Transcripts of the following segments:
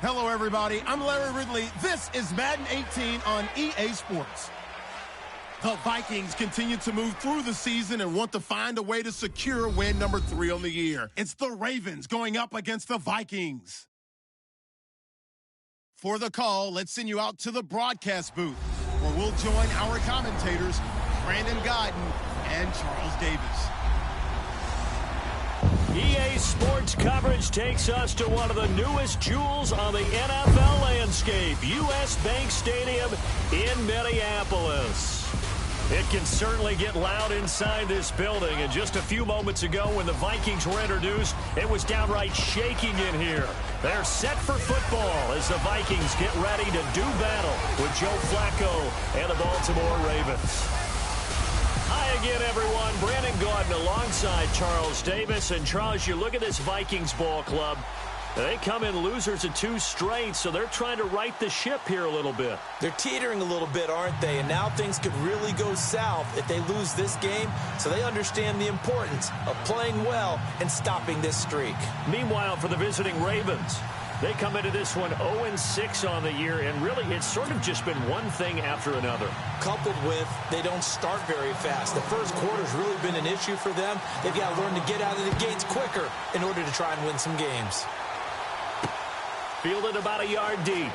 Hello, everybody. I'm Larry Ridley. This is Madden 18 on EA Sports. The Vikings continue to move through the season and want to find a way to secure win number 3 on the year. It's the Ravens going up against the Vikings. For the call, let's send you out to the broadcast booth, where we'll join our commentators, Brandon Godden and Charles Davis. EA Sports coverage takes us to one of the newest jewels on the NFL landscape, US Bank Stadium in Minneapolis. It can certainly get loud inside this building, and just a few moments ago when the Vikings were introduced, it was downright shaking in here. They're set for football as the Vikings get ready to do battle with Joe Flacco and the Baltimore Ravens. Hi again, everyone. Brandon Godden alongside Charles Davis. And Charles, you look at this Vikings ball club. They come in losers of 2 straight, so they're trying to right the ship here a little bit. They're teetering a little bit, aren't they? And now things could really go south if they lose this game, so they understand the importance of playing well and stopping this streak. Meanwhile, for the visiting Ravens, they come into this one 0-6 on the year, and really it's sort of just been one thing after another. Coupled with they don't start very fast. The first quarter's really been an issue for them. They've got to learn to get out of the gates quicker in order to try and win some games. Fielded about a yard deep.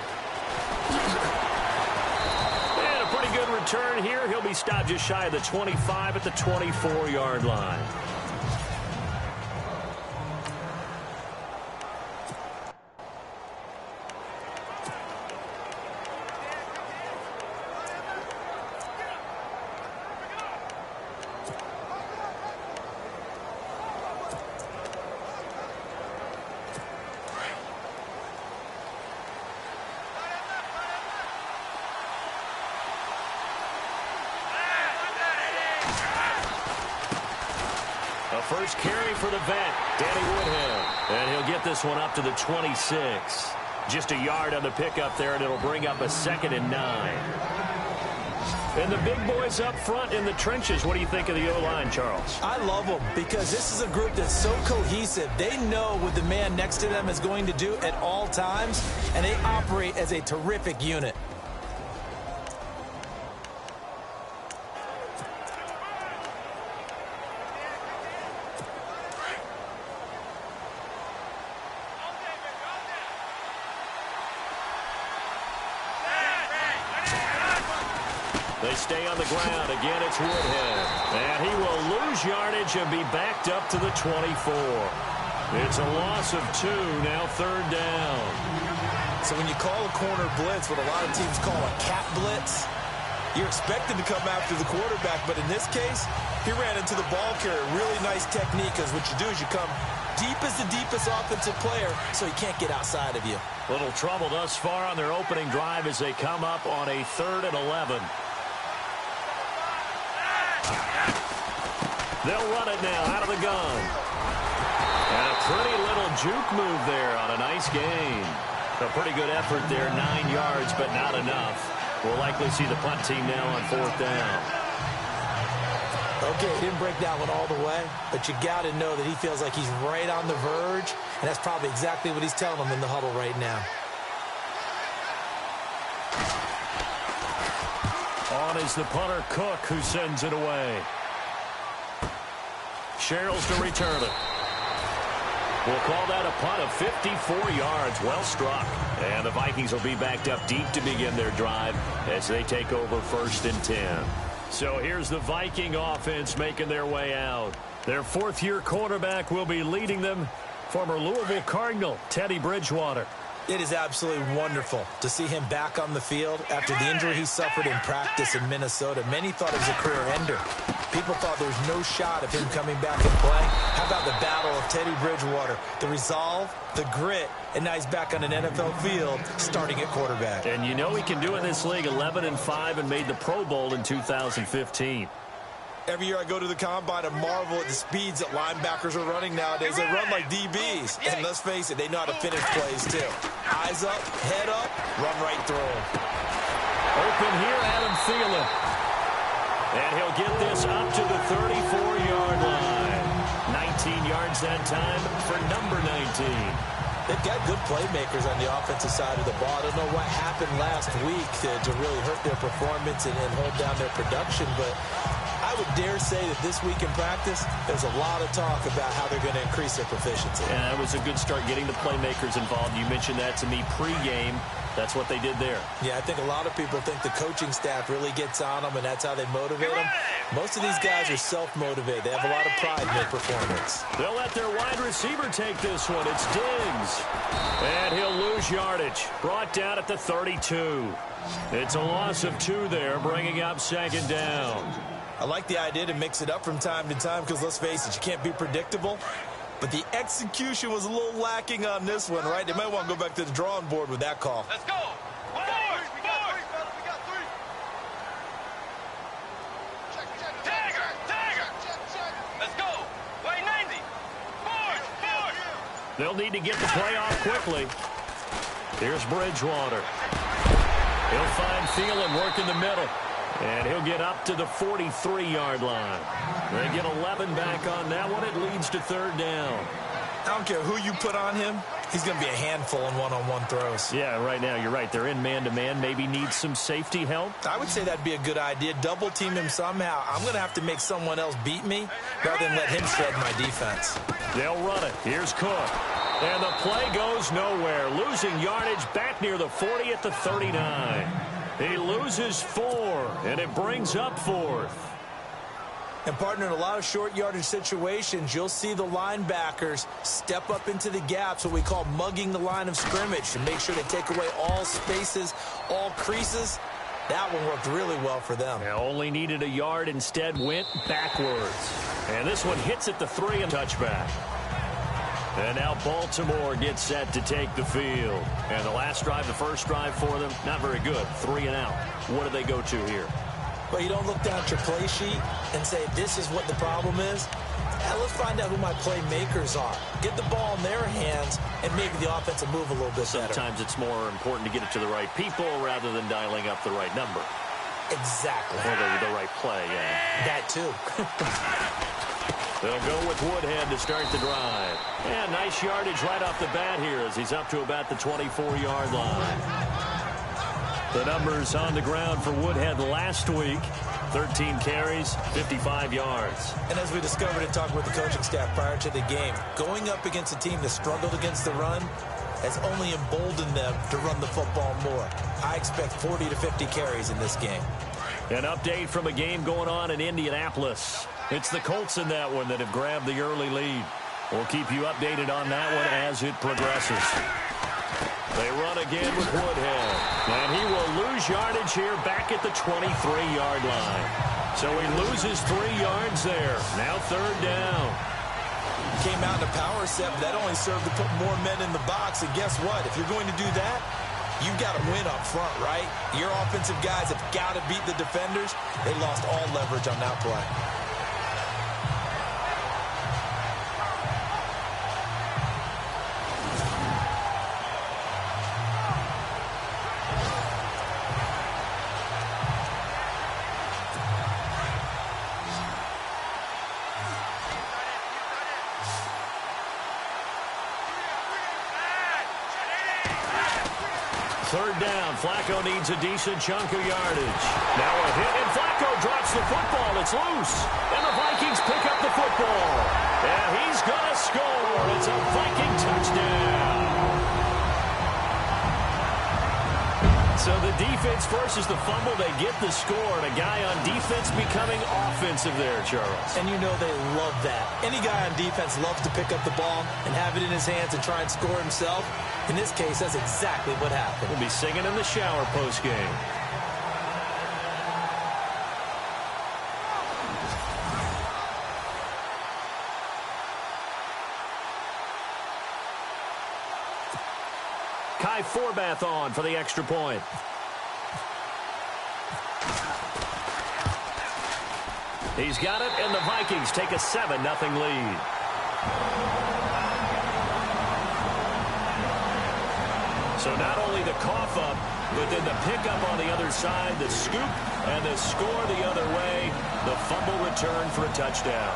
And a pretty good return here. He'll be stopped just shy of the 25 at the 24-yard line. First carry for the vet, Danny Woodhead. And he'll get this one up to the 26. Just a yard on the pickup there, and it'll bring up a 2nd and 9. And the big boys up front in the trenches. What do you think of the O-line, Charles? I love them because this is a group that's so cohesive. They know what the man next to them is going to do at all times, and they operate as a terrific unit. They stay on the ground. Again, it's Woodhead. And he will lose yardage and be backed up to the 24. It's a loss of 2, now 3rd down. So when you call a corner blitz, what a lot of teams call a cat blitz, you're expected to come after the quarterback. But in this case, he ran into the ball carrier. Really nice technique, because what you do is you come deep as the deepest offensive player, so he can't get outside of you. Little trouble thus far on their opening drive as they come up on a 3rd and 11. They'll run it now out of the gun. And a pretty little juke move there on a nice gain. A pretty good effort there, 9 yards, but not enough. We'll likely see the punt team now on 4th down. Okay, he didn't break that one all the way, but you got to know that he feels like he's right on the verge, and that's probably exactly what he's telling them in the huddle right now. On is the punter, Cook, who sends it away. Sherrills to return it. We'll call that a punt of 54 yards. Well struck. And the Vikings will be backed up deep to begin their drive as they take over 1st and 10. So here's the Viking offense making their way out. Their 4th-year quarterback will be leading them, former Louisville Cardinal, Teddy Bridgewater. It is absolutely wonderful to see him back on the field after the injury he suffered in practice in Minnesota. Many thought it was a career ender. People thought there was no shot of him coming back and playing. How about the battle of Teddy Bridgewater? The resolve, the grit, and now he's back on an NFL field starting at quarterback. And you know he can do in this league, 11-5, and made the Pro Bowl in 2015. Every year I go to the combine and marvel at the speeds that linebackers are running nowadays. They run like DBs. And let's face it, they know how to finish plays too. Eyes up, head up, run right through them. Open here, Adam Thielen. And he'll get this up to the 34-yard line. 19 yards that time for number 19. They've got good playmakers on the offensive side of the ball. I don't know what happened last week to really hurt their performance and hold down their production, but I would dare say that this week in practice, there's a lot of talk about how they're going to increase their proficiency. And that was a good start getting the playmakers involved. You mentioned that to me pregame. That's what they did there. Yeah, I think a lot of people think the coaching staff really gets on them, and that's how they motivate them. Most of these guys are self-motivated. They have a lot of pride in their performance. They'll let their wide receiver take this one. It's Diggs. And he'll lose yardage. Brought down at the 32. It's a loss of 2 there, bringing up second down. I like the idea to mix it up from time to time because, let's face it, you can't be predictable. But the execution was a little lacking on this one, right? They might want to go back to the drawing board with that call. Let's go. We got three, fellas. We got 3. Tagger. Let's go. Way 90. Forward. They'll need to get the play off quickly. Here's Bridgewater. He'll find Thielen work in the middle. And he'll get up to the 43-yard line. They get 11 back on that one. It leads to third down. I don't care who you put on him. He's going to be a handful in one-on-one throws. Yeah, right now, you're right. They're in man-to-man. Maybe needs some safety help. I would say that'd be a good idea. Double-team him somehow. I'm going to have to make someone else beat me rather than let him shred my defense. They'll run it. Here's Cook. And the play goes nowhere. Losing yardage back near the 40 at the 39. He loses 4, and it brings up 4th. And, partner, in a lot of short yardage situations, you'll see the linebackers step up into the gaps, what we call mugging the line of scrimmage, and make sure they take away all spaces, all creases. That one worked really well for them. They only needed a yard, instead went backwards. And this one hits at the 3 and touchback. And now Baltimore gets set to take the field. And the last drive, the first drive for them, not very good. 3 and out. What do they go to here? Well, you don't look down at your play sheet and say, this is what the problem is. Let's find out who my playmakers are. Get the ball in their hands and make the offensive move a little bit better. Sometimes it's more important to get it to the right people rather than dialing up the right number. Exactly. Or the right play, yeah. That, too. They'll go with Woodhead to start the drive. Yeah, nice yardage right off the bat here as he's up to about the 24-yard line. The numbers on the ground for Woodhead last week, 13 carries, 55 yards. And as we discovered in talking with the coaching staff prior to the game, going up against a team that struggled against the run has only emboldened them to run the football more. I expect 40 to 50 carries in this game. An update from a game going on in Indianapolis. It's the Colts in that one that have grabbed the early lead. We'll keep you updated on that one as it progresses. They run again with Woodhead. And he will lose yardage here back at the 23-yard line. So he loses 3 yards there. Now third down. Came out in a power set, but that only served to put more men in the box. And guess what? If you're going to do that, you've got to win up front, right? Your offensive guys have got to beat the defenders. They lost all leverage on that play. Third down. Flacco needs a decent chunk of yardage. Now a hit, and Flacco drops the football. It's loose. And the Vikings pick up the football. And he's going to score. It's a Viking touchdown. So the defense forces the fumble. They get the score. And a guy on defense becoming offensive there, Charles. And you know they love that. Any guy on defense loves to pick up the ball and have it in his hands and try and score himself. In this case, that's exactly what happened. We'll be singing in the shower postgame. Kai Forbath on for the extra point. He's got it, and the Vikings take a 7-0 lead. So not only the cough up, but then the pickup on the other side, the scoop, and the score the other way, the fumble return for a touchdown.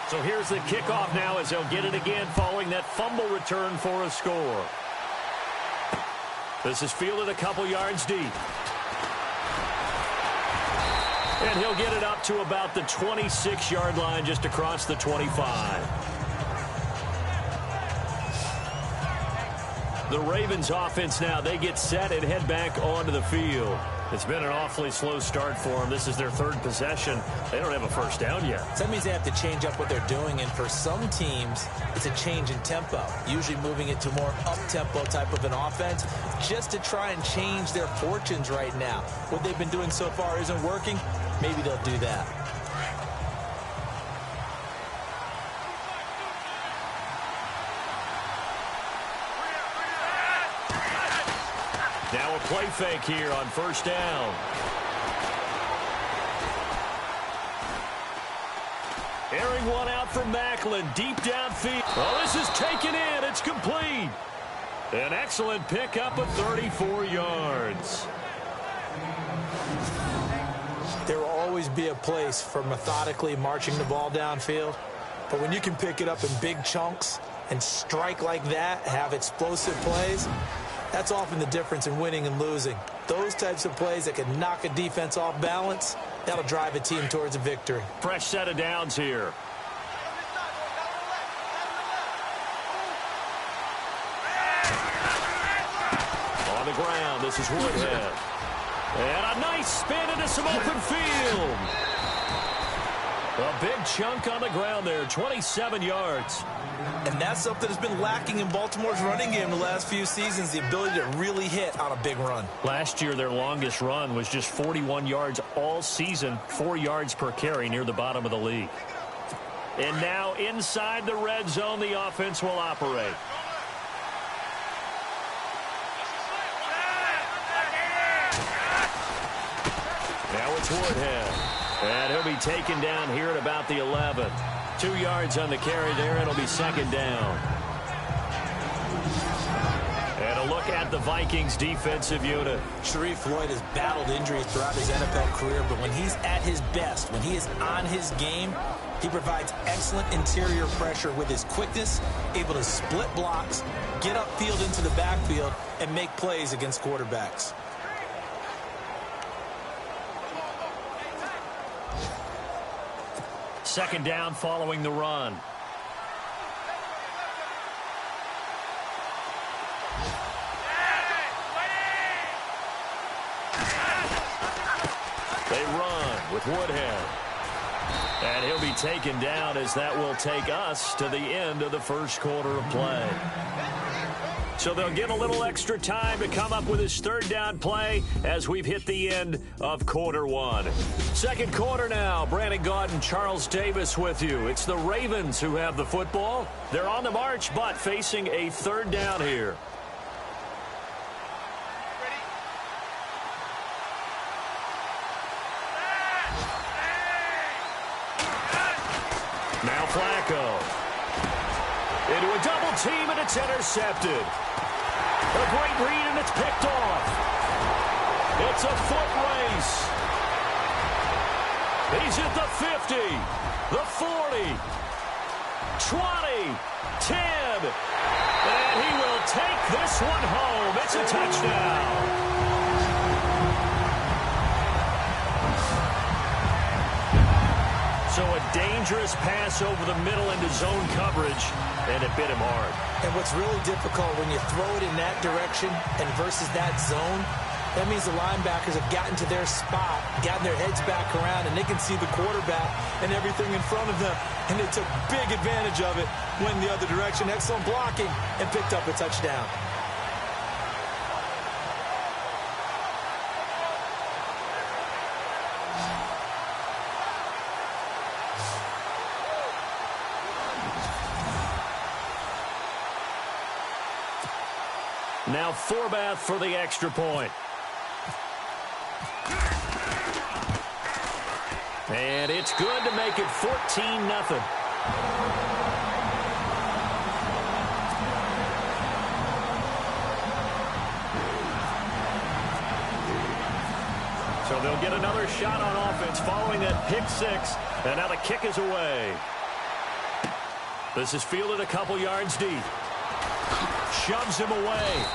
So here's the kickoff now as they'll get it again following that fumble return for a score. This is fielded a couple yards deep. And he'll get it up to about the 26-yard line just across the 25. The Ravens offense now, they get set and head back onto the field. It's been an awfully slow start for them. This is their third possession. They don't have a first down yet. So that means they have to change up what they're doing, and for some teams, it's a change in tempo, usually moving it to more up-tempo type of an offense just to try and change their fortunes right now. What they've been doing so far isn't working. Maybe they'll do that. Now a play fake here on first down. Airing one out from Macklin, deep downfield. Oh, this is taken in. It's complete. An excellent pickup of 34 yards. There will always be a place for methodically marching the ball downfield. But when you can pick it up in big chunks and strike like that, have explosive plays, that's often the difference in winning and losing. Those types of plays that can knock a defense off balance, that'll drive a team towards a victory. Fresh set of downs here. On the ground, this is Woodhead. And a nice spin into some open field. A big chunk on the ground there, 27 yards. And that's something that's been lacking in Baltimore's running game the last few seasons, the ability to really hit on a big run. Last year, their longest run was just 41 yards all season, 4 yards per carry near the bottom of the league. And now inside the red zone, the offense will operate. Now it's Woodhead. And he'll be taken down here at about the 11. 2 yards on the carry there. It'll be second down. And a look at the Vikings defensive unit. Sharif Floyd has battled injuries throughout his NFL career, but when he's at his best, when he is on his game, he provides excellent interior pressure with his quickness, able to split blocks, get upfield into the backfield, and make plays against quarterbacks. Second down following the run. They run with Woodhead. And he'll be taken down as that will take us to the end of the first quarter of play. So they'll get a little extra time to come up with his third down play as we've hit the end of quarter one. Second quarter now. Brandon Gaudin and Charles Davis with you. It's the Ravens who have the football. They're on the march, but facing a third down here. Now Flacco. Into a double team, and it's intercepted. A great read, and it's picked off. It's a foot race. He's at the 50, the 40, 20, 10. And he will take this one home. It's a touchdown. So a dangerous pass over the middle into zone coverage, and it bit him hard. And what's really difficult when you throw it in that direction and versus that zone, that means the linebackers have gotten to their spot, gotten their heads back around, and they can see the quarterback and everything in front of them. And they took big advantage of it, went the other direction, excellent blocking, and picked up a touchdown. Now Forbath for the extra point. And it's good to make it 14-0. So they'll get another shot on offense following that pick six. And now the kick is away. This is fielded a couple yards deep. Shoves him away.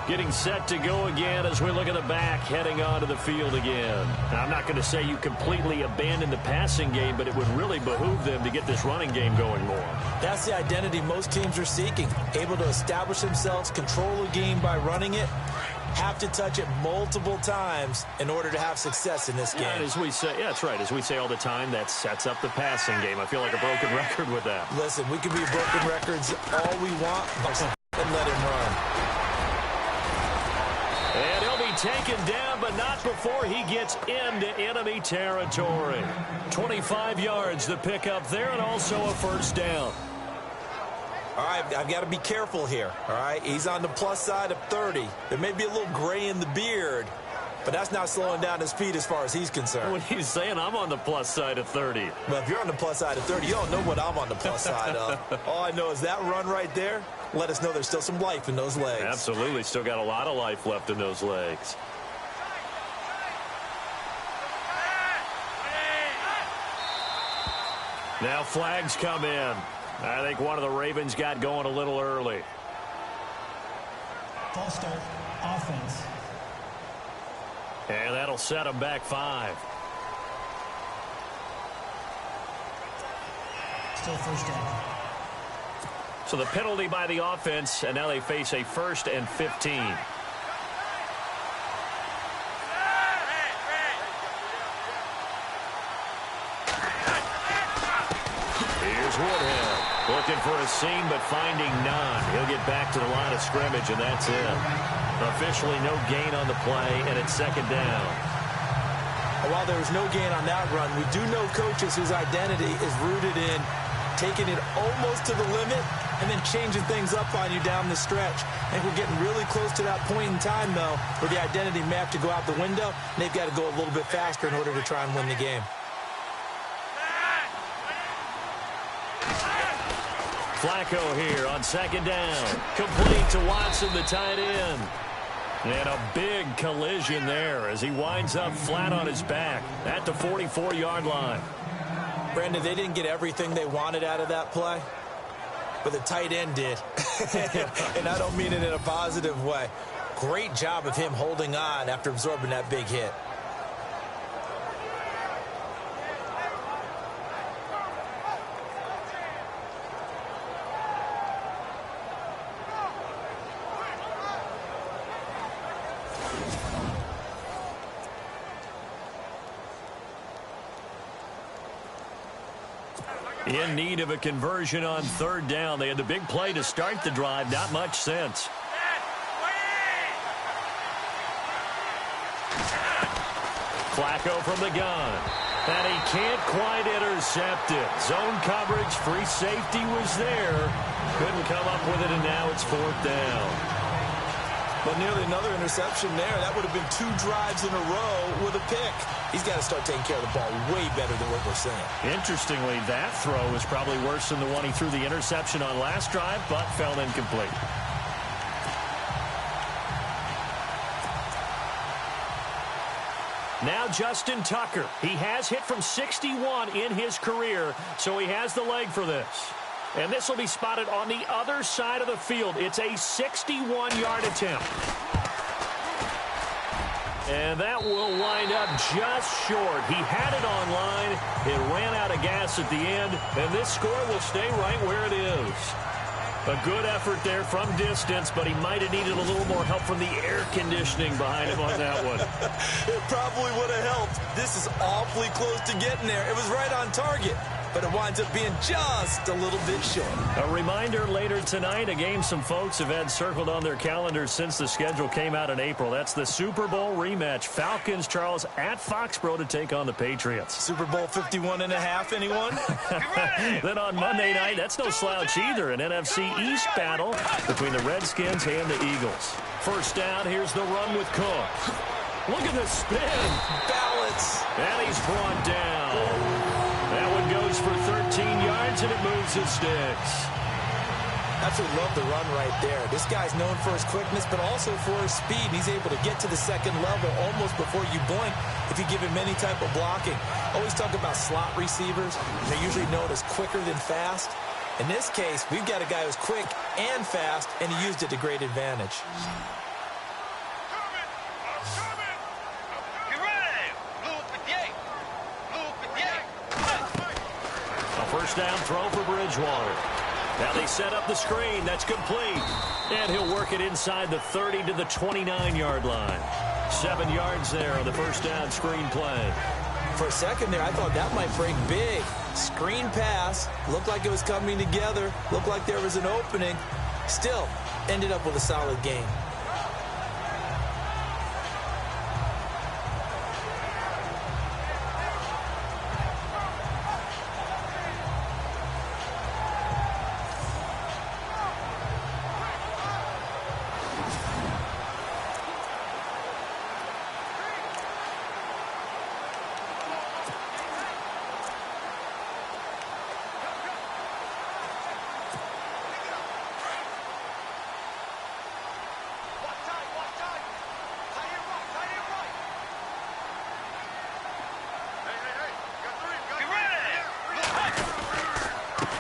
Getting set to go again as we look at the back, heading onto the field again. Now, I'm not going to say you completely abandon the passing game, but it would really behoove them to get this running game going more. That's the identity most teams are seeking. Able to establish themselves, control a game by running it, have to touch it multiple times in order to have success in this game. Yeah, as we say, yeah, that's right. As we say all the time, that sets up the passing game. I feel like a broken record with that. Listen, we can be broken records all we want, and let him run. And he'll be taken down, but not before he gets into enemy territory. 25 yards to pick up there, and also a first down. All right, I've got to be careful here, all right? He's on the plus side of 30. There may be a little gray in the beard, but that's not slowing down his speed as far as he's concerned. When he's saying I'm on the plus side of 30. Well, if you're on the plus side of 30, you don't know what I'm on the plus side of. All I know is that run right there, let us know there's still some life in those legs. Absolutely, still got a lot of life left in those legs. Now flags come in. I think one of the Ravens got going a little early. False start, offense. And that'll set them back 5. Still first down. So the penalty by the offense, and now they face a 1st and 15. Here's Woodhead. Looking for a seam, but finding none. He'll get back to the line of scrimmage, and that's it. Officially no gain on the play, and it's 2nd down. While there was no gain on that run, we do know coaches whose identity is rooted in taking it almost to the limit and then changing things up on you down the stretch. I think we're getting really close to that point in time, though, where the identity may have to go out the window, and they've got to go a little bit faster in order to try and win the game. Flacco here on 2nd down. Complete to Watson, the tight end. And a big collision there as he winds up flat on his back at the 44-yard line. Brandon, they didn't get everything they wanted out of that play, but the tight end did. And I don't mean it in a positive way. Great job of him holding on after absorbing that big hit. In need of a conversion on 3rd down. They had the big play to start the drive. Not much sense. Flacco from the gun. And he can't quite intercept it. Zone coverage, free safety was there. Couldn't come up with it, and now it's 4th down. But nearly another interception there. That would have been 2 drives in a row with a pick. He's got to start taking care of the ball way better than what we're seeing. Interestingly, that throw was probably worse than the one he threw the interception on last drive, but fell incomplete. Now Justin Tucker. He has hit from 61 in his career, so he has the leg for this. And this will be spotted on the other side of the field. It's a 61-yard attempt. And that will wind up just short. He had it on line. It ran out of gas at the end. And this score will stay right where it is. A good effort there from distance, but he might have needed a little more help from the air conditioning behind him on that one. It probably would have helped. This is awfully close to getting there. It was right on target, but it winds up being just a little bit short. A reminder later tonight, a game some folks have had circled on their calendars since the schedule came out in April. That's the Super Bowl rematch. Falcons, Charles, at Foxborough to take on the Patriots. Super Bowl 51.5, anyone? Then on Monday night, that's no slouch either, an NFC East battle between the Redskins and the Eagles. First down, here's the run with Cook. Look at the spin. Balance. And he's brought down. That one goes for 13 yards, and it moves the sticks. Absolutely love the run right there. This guy's known for his quickness, but also for his speed. He's able to get to the second level almost before you blink if you give him any type of blocking. Always talk about slot receivers. They're usually known as quicker than fast. In this case, we've got a guy who's quick and fast, and he used it to great advantage. A first down throw for Bridgewater. Now they set up the screen. That's complete. And he'll work it inside the 30 to the 29-yard line. 7 yards there on the first down screen play. For a second there, I thought that might break big. Screen pass. Looked like it was coming together. Looked like there was an opening. Still, ended up with a solid game.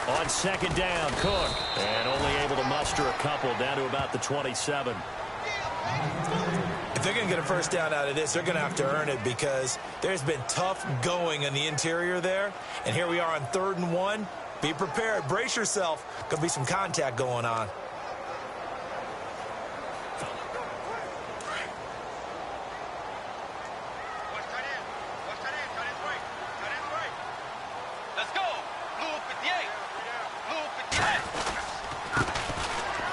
On second down, Cook. And only able to muster a couple down to about the 27. If they're going to get a first down out of this, they're going to have to earn it because there's been tough going in the interior there. And here we are on 3rd and 1. Be prepared. Brace yourself. Could be some contact going on.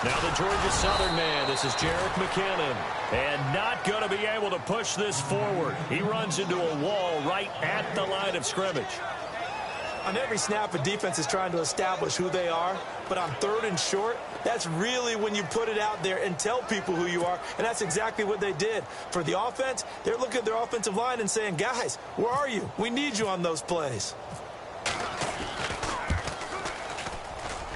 Now the Georgia Southern man, this is Jerick McKinnon, and not going to be able to push this forward. He runs into a wall right at the line of scrimmage. On every snap, a defense is trying to establish who they are, but on 3rd and short, that's really when you put it out there and tell people who you are, and that's exactly what they did. For the offense, they're looking at their offensive line and saying, guys, where are you? We need you on those plays.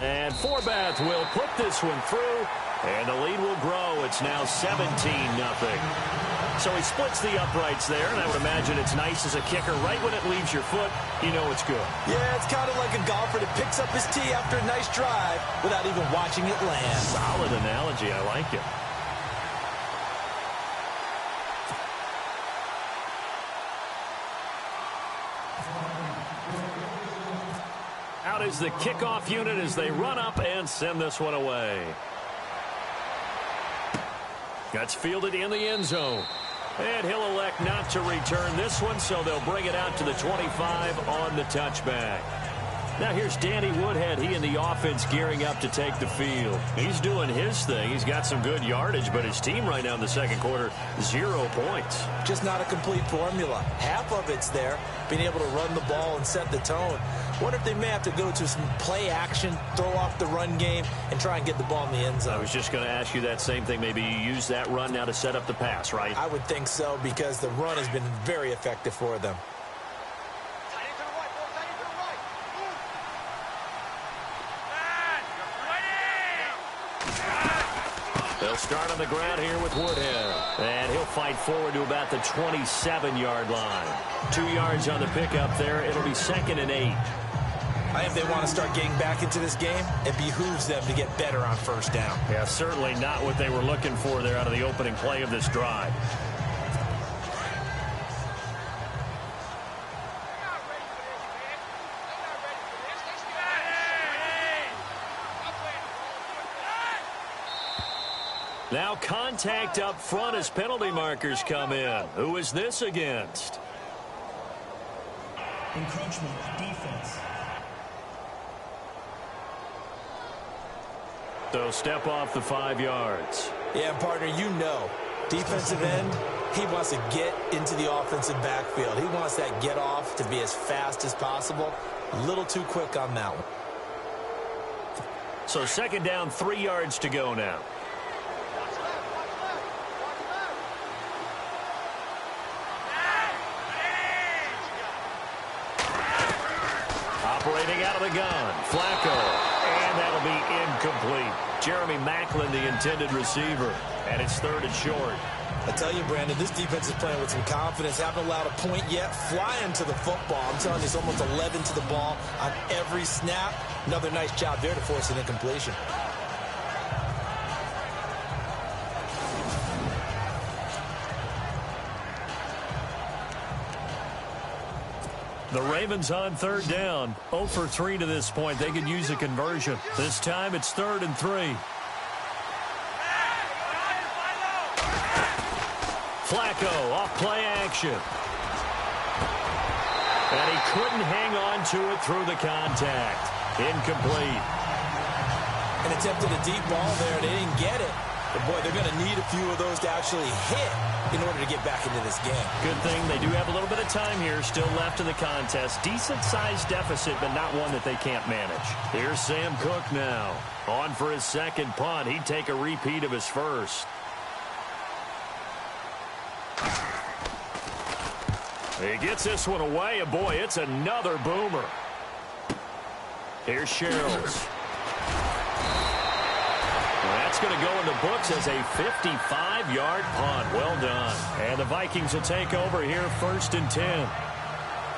And Forbath will put this one through, and the lead will grow. It's now 17-0. So he splits the uprights there, and I would imagine it's nice as a kicker. Right when it leaves your foot, you know it's good. Yeah, it's kind of like a golfer that picks up his tee after a nice drive without even watching it land. Solid analogy. I like it. Out is the kickoff unit as they run up and send this one away. That's fielded in the end zone. And he'll elect not to return this one, so they'll bring it out to the 25 on the touchback. Now here's Danny Woodhead. He and the offense gearing up to take the field. He's doing his thing. He's got some good yardage, but his team right now in the second quarter, 0 points. Just not a complete formula. Half of it's there, being able to run the ball and set the tone. Wonder if they may have to go to some play action, throw off the run game, and try and get the ball in the end zone. I was just going to ask you that same thing. Maybe you use that run now to set up the pass, right? I would think so because the run has been very effective for them. They'll start on the ground here with Woodhead. And he'll fight forward to about the 27-yard line. 2 yards on the pickup there. It'll be 2nd and 8. I think they want to start getting back into this game. It behooves them to get better on first down. Yeah, certainly not what they were looking for there out of the opening play of this drive. Now contact up front as penalty markers come in. Who is this against? Encroachment, defense. So step off the 5 yards. Yeah, partner, you know, defensive end, he wants to get into the offensive backfield. He wants that get off to be as fast as possible. A little too quick on that one. So 2nd down, 3 yards to go now. Operating out of the gun, Flacco. And that'll be incomplete. Jeremy Maclin, the intended receiver. And it's 3rd and short. I tell you, Brandon, this defense is playing with some confidence. Haven't allowed a point yet. Flying to the football. I'm telling you, it's almost 11 to the ball on every snap. Another nice job there to force an incompletion. The Ravens on 3rd down. 0 for 3 to this point. They could use a conversion. This time it's 3rd and 3. Flacco off play action. And he couldn't hang on to it through the contact. Incomplete. And attempted a deep ball there. They didn't get it. But, boy, they're going to need a few of those to actually hit in order to get back into this game. Good thing they do have a little bit of time here still left in the contest. Decent-sized deficit, but not one that they can't manage. Here's Sam Cook now. On for his second punt. He'd take a repeat of his first. He gets this one away, and boy, it's another boomer. Here's Sherrills. That's going to go in the books as a 55-yard punt. Well done. And the Vikings will take over here 1st and 10.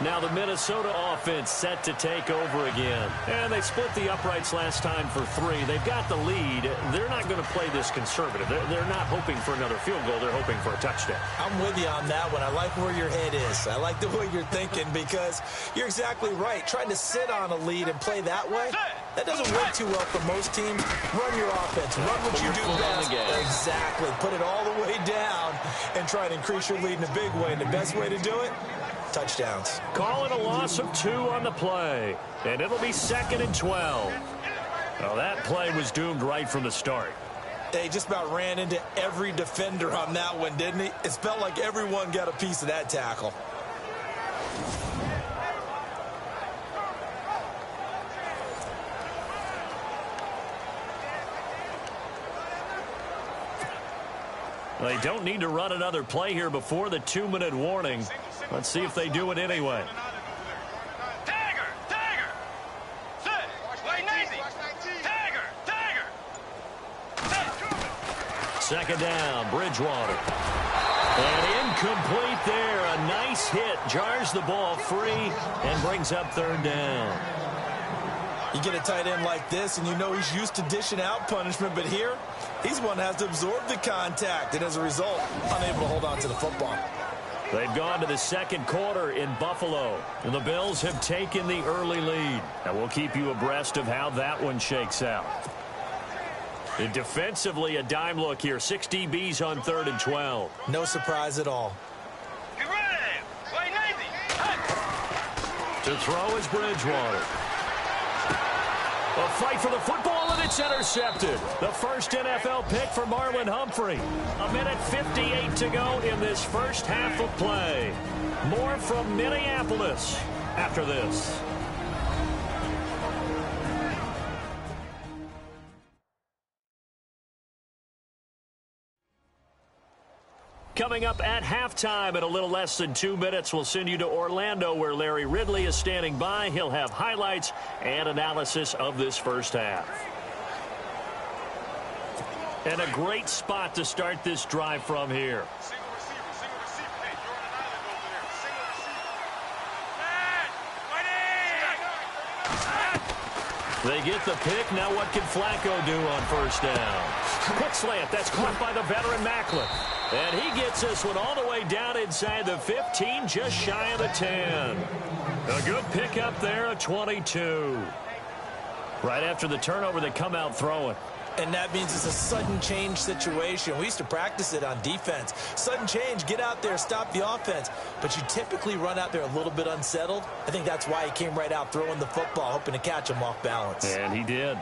Now the Minnesota offense set to take over again. And they split the uprights last time for 3. They've got the lead. They're not going to play this conservative. They're not hoping for another field goal. They're hoping for a touchdown. I'm with you on that one. I like where your head is. I like the way you're thinking because you're exactly right. Trying to sit on a lead and play that way, that doesn't work too well for most teams. Run your offense. Run what you do best. Exactly. Put it all the way down and try to increase your lead in a big way. And the best way to do it, touchdowns. Calling a loss of 2 on the play. And it'll be 2nd and 12. Well, that play was doomed right from the start. They just about ran into every defender on that one, didn't he? It felt like everyone got a piece of that tackle. They don't need to run another play here before the 2-minute warning. Let's see if they do it anyway. Tagger! Tagger! Sit! Wait, 90! Tagger! Tagger! 2nd down, Bridgewater. And incomplete there. A nice hit. Jars the ball free and brings up 3rd down. You get a tight end like this, and you know he's used to dishing out punishment, but here, he's one that has to absorb the contact, and as a result, unable to hold on to the football. They've gone to the 2nd quarter in Buffalo, and the Bills have taken the early lead. And we'll keep you abreast of how that one shakes out. And defensively, a dime look here. 6 DBs on 3rd and 12. No surprise at all. Get ready! Wait, 90! To throw is Bridgewater. A fight for the football, and it's intercepted. The first NFL pick for Marlon Humphrey. 1:58 to go in this first half of play. More from Minneapolis after this. Coming up at halftime in a little less than 2 minutes, we'll send you to Orlando where Larry Ridley is standing by. He'll have highlights and analysis of this first half. And a great spot to start this drive from here. Single receiver. Hey, you're on an island over there. Single receiver. They get the pick. Now what can Flacco do on 1st down? Quick slant. That's caught by the veteran Maclin. And he gets this one all the way down inside the 15, just shy of the 10. A good pick up there, a 22. Right after the turnover, they come out throwing. And that means it's a sudden change situation. We used to practice it on defense. Sudden change, get out there, stop the offense. But you typically run out there a little bit unsettled. I think that's why he came right out throwing the football, hoping to catch him off balance. And he did.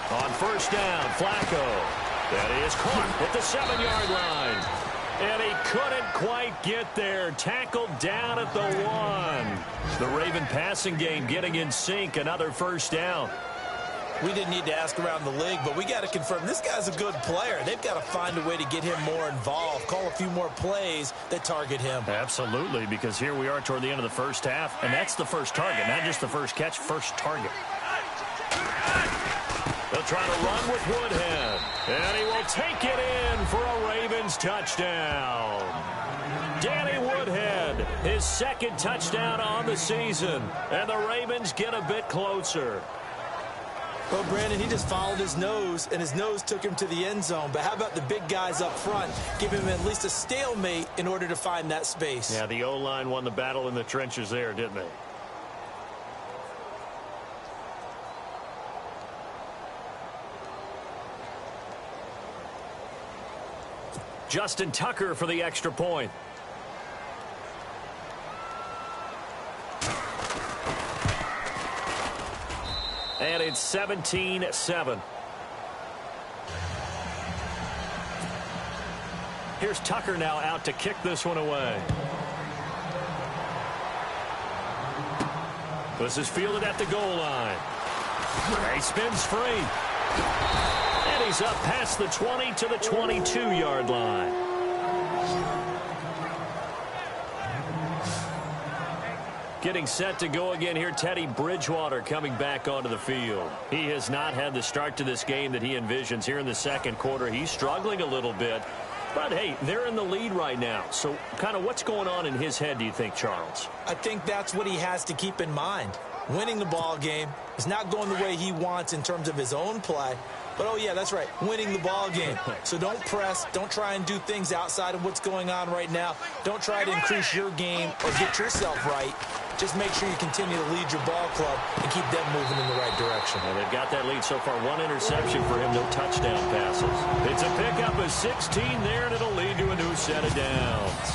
On 1st down, Flacco. That is caught at the 7-yard line. And he couldn't quite get there. Tackled down at the 1. The Raven passing game getting in sync. Another first down. We didn't need to ask around the league, but we got to confirm this guy's a good player. They've got to find a way to get him more involved, call a few more plays that target him. Absolutely, because here we are toward the end of the first half, and that's the first target, not just the first catch, first target. They'll try to run with Woodhead, and he will take it in for a Ravens touchdown. Danny Woodhead, his second touchdown on the season, and the Ravens get a bit closer. Well, Brandon, he just followed his nose, and his nose took him to the end zone. But how about the big guys up front? Give him at least a stalemate in order to find that space. Yeah, the O-line won the battle in the trenches there, didn't they? Justin Tucker for the extra point. And it's 17-7. Here's Tucker now out to kick this one away. This is fielded at the goal line. He spins free. And he's up past the 20 to the 22-yard line. Getting set to go again here, Teddy Bridgewater coming back onto the field. He has not had the start to this game that he envisions here in the second quarter. He's struggling a little bit. But, hey, they're in the lead right now. So kind of what's going on in his head, do you think, Charles? I think that's what he has to keep in mind. Winning the ball game is not going the way he wants in terms of his own play. But, oh, yeah, that's right, winning the ball game. So don't press. Don't try and do things outside of what's going on right now. Don't try to increase your game or get yourself right. Just make sure you continue to lead your ball club and keep them moving in the right direction. And they've got that lead so far. One interception for him, no touchdown passes. It's a pickup of 16 there, and it'll lead to a new set of downs.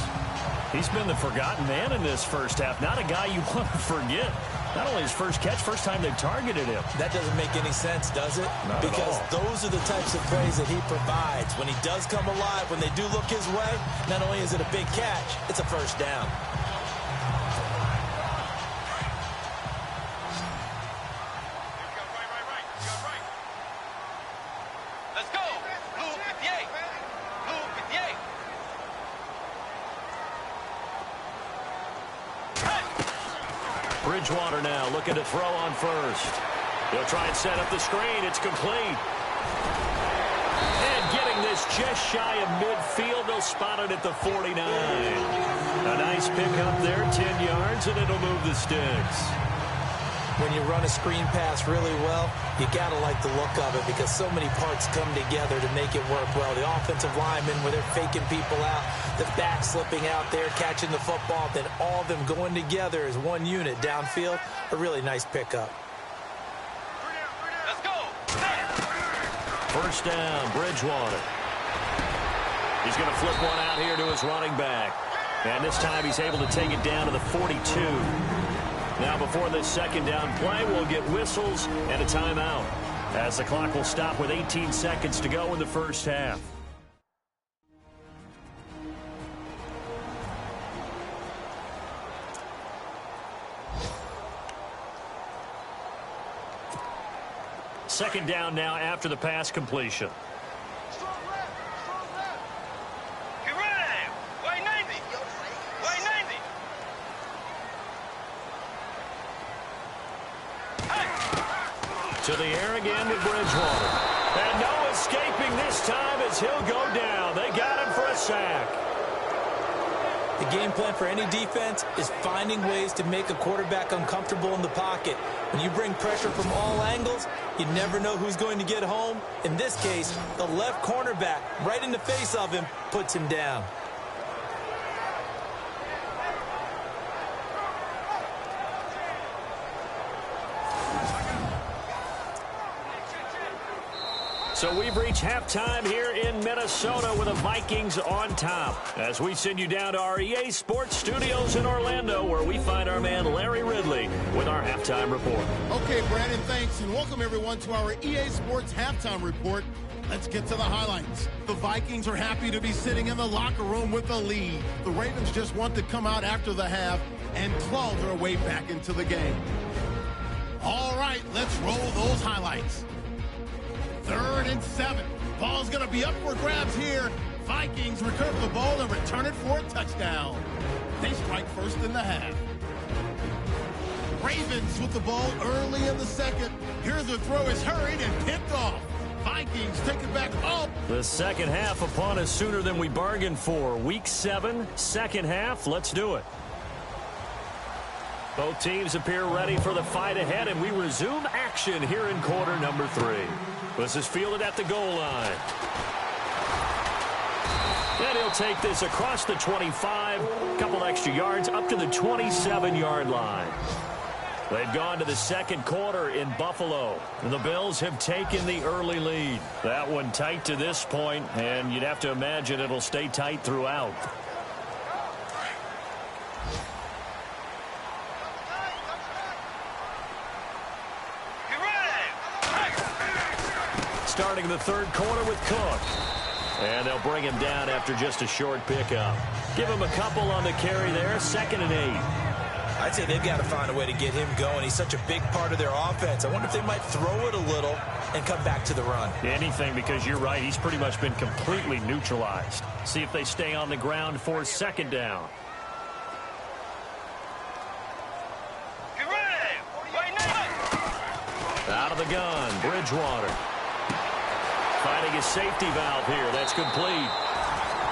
He's been the forgotten man in this first half. Not a guy you want to forget. Not only his first catch, first time they've targeted him. That doesn't make any sense, does it? Not because at all. Those are the types of plays that he provides. When he does come alive, when they do look his way, not only is it a big catch, it's a first down. Bridgewater now looking to throw on first. He'll try and set up the screen. It's complete. And getting this just shy of midfield. They'll spot it at the 49. A nice pickup there, 10 yards, and it'll move the sticks. When you run a screen pass really well, you got to like the look of it because so many parts come together to make it work well. The offensive linemen, where they're faking people out, the back slipping out there, catching the football, then all of them going together as one unit downfield. A really nice pickup. Let's go. First down, Bridgewater. He's going to flip one out here to his running back. And this time he's able to take it down to the 42. Now before this second down play, we'll get whistles and a timeout, as the clock will stop with 18 seconds to go in the first half. Second down now after the pass completion. To the air again with Bridgewater. And no escaping this time as he'll go down. They got him for a sack. The game plan for any defense is finding ways to make a quarterback uncomfortable in the pocket. When you bring pressure from all angles, you never know who's going to get home. In this case, the left cornerback, right in the face of him, puts him down. So we've reached halftime here in Minnesota with the Vikings on top, as we send you down to our EA Sports Studios in Orlando, where we find our man Larry Ridley with our halftime report. Okay, Brandon, thanks, and welcome everyone to our EA Sports Halftime Report. Let's get to the highlights. The Vikings are happy to be sitting in the locker room with a lead. The Ravens just want to come out after the half and claw their way back into the game. All right, let's roll those highlights. 3rd and 7. Ball's going to be up for grabs here. Vikings recover the ball and return it for a touchdown. They strike first in the half. Ravens with the ball early in the second. Here's the throw is hurried and picked off. Vikings take it back up. The second half upon us sooner than we bargained for. Week 7, second half. Let's do it. Both teams appear ready for the fight ahead, and we resume action here in quarter number 3. This is fielded at the goal line. And he'll take this across the 25, a couple extra yards up to the 27-yard line. They've gone to the second quarter in Buffalo. The Bills have taken the early lead. That one tight to this point, and you'd have to imagine it'll stay tight throughout. Starting the third quarter with Cook. And they'll bring him down after just a short pickup. Give him a couple on the carry there, 2nd and 8. I'd say they've got to find a way to get him going. He's such a big part of their offense. I wonder if they might throw it a little and come back to the run. Anything, because you're right. He's pretty much been completely neutralized. See if they stay on the ground for 2nd down. Out of the gun, Bridgewater. Finding his safety valve here. That's complete.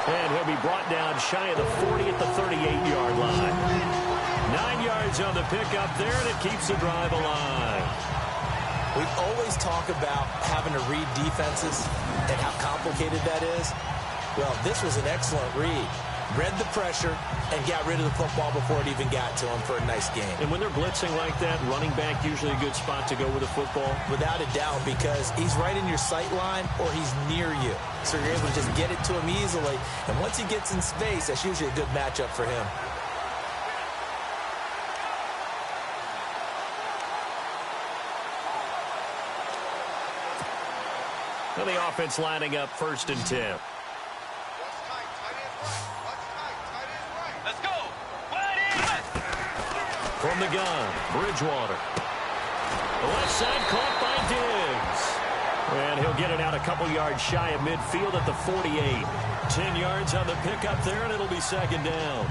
And he'll be brought down shy of the 40 at the 38-yard line. 9 yards on the pickup there, and it keeps the drive alive. We always talk about having to read defenses and how complicated that is. Well, this was an excellent read. Read the pressure and got rid of the football before it even got to him for a nice game. And when they're blitzing like that, running back usually a good spot to go with the football? Without a doubt, because he's right in your sight line or he's near you. So you're able to just get it to him easily. And once he gets in space, that's usually a good matchup for him. Well, the offense lining up 1st and 10. Let's go. From the gun, Bridgewater. The left side caught by Diggs. And he'll get it out a couple yards shy of midfield at the 48. 10 yards on the pickup there, and it'll be 2nd down.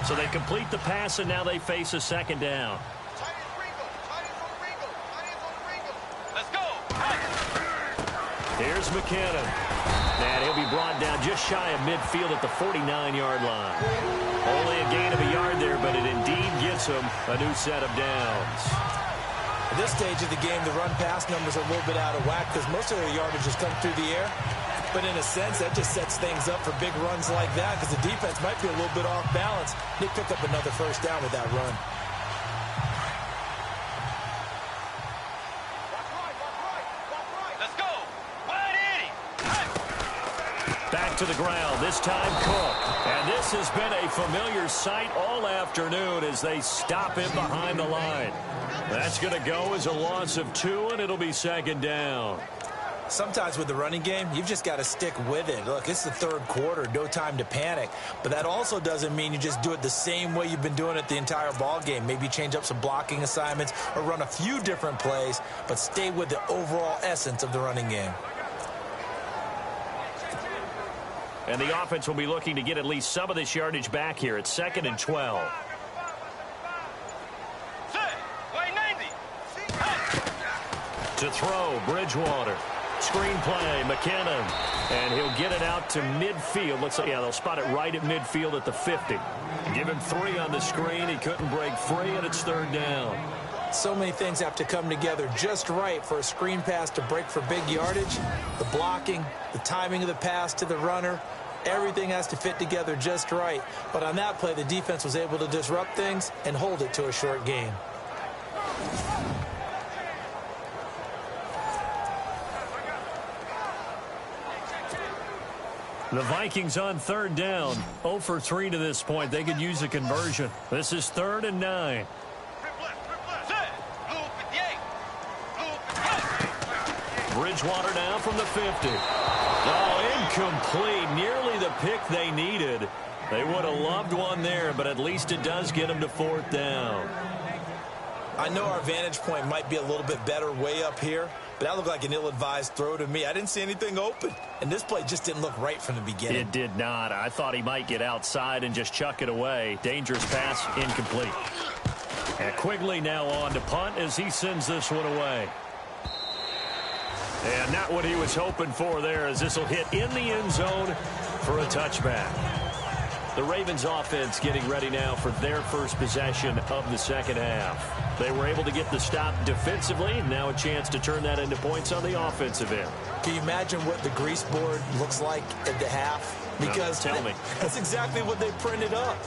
So they complete the pass, and now they face a 2nd down. Let's go. Here's McKinnon. And he'll be brought down just shy of midfield at the 49-yard line. Only a gain of a yard there, but it indeed gets him a new set of downs. At this stage of the game, the run-pass numbers are a little bit out of whack because most of their yardage has come through the air. But in a sense, that just sets things up for big runs like that because the defense might be a little bit off balance. They pick up another 1st down with that run. Let's go. Back to the ground, this time Cook. And this has been a familiar sight all afternoon as they stop him behind the line. That's going to go as a loss of 2, and it'll be 2nd down. Sometimes with the running game, you've just got to stick with it. Look, it's the 3rd quarter, no time to panic. But that also doesn't mean you just do it the same way you've been doing it the entire ball game. Maybe change up some blocking assignments or run a few different plays, but stay with the overall essence of the running game. And the offense will be looking to get at least some of this yardage back here at 2nd and 12. To throw, Bridgewater. Screen play, McKinnon. And he'll get it out to midfield. Looks like, yeah, they'll spot it right at midfield at the 50. Give him 3 on the screen. He couldn't break free, and it's 3rd down. So many things have to come together just right for a screen pass to break for big yardage. The blocking, the timing of the pass to the runner, everything has to fit together just right. But on that play, the defense was able to disrupt things and hold it to a short gain. The Vikings on third down. 0 for 3 to this point. They could use a conversion. This is 3rd and 9. Bridgewater now from the 50. Oh, incomplete. Nearly the pick they needed. They would have loved one there, but at least it does get them to 4th down. I know our vantage point might be a little bit better way up here, but that looked like an ill-advised throw to me. I didn't see anything open, and this play just didn't look right from the beginning. It did not. I thought he might get outside and just chuck it away. Dangerous pass, incomplete. And Quigley now on to punt as he sends this one away. And not what he was hoping for there, as this will hit in the end zone for a touchback. The Ravens offense getting ready now for their first possession of the second half. They were able to get the stop defensively. Now a chance to turn that into points on the offensive end. Can you imagine what the grease board looks like at the half? Because no, tell me. That's exactly what they printed up.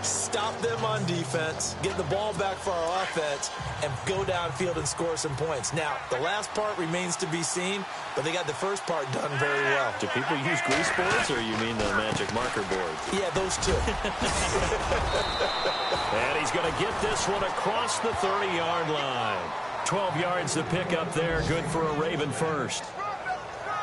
Stop them on defense, get the ball back for our offense, and go downfield and score some points. Now, the last part remains to be seen, but they got the first part done very well. Do people use grease boards, or you mean the magic marker board? Yeah, those two. And he's going to get this one across the 30-yard line. 12 yards to pick up there, good for a Raven first.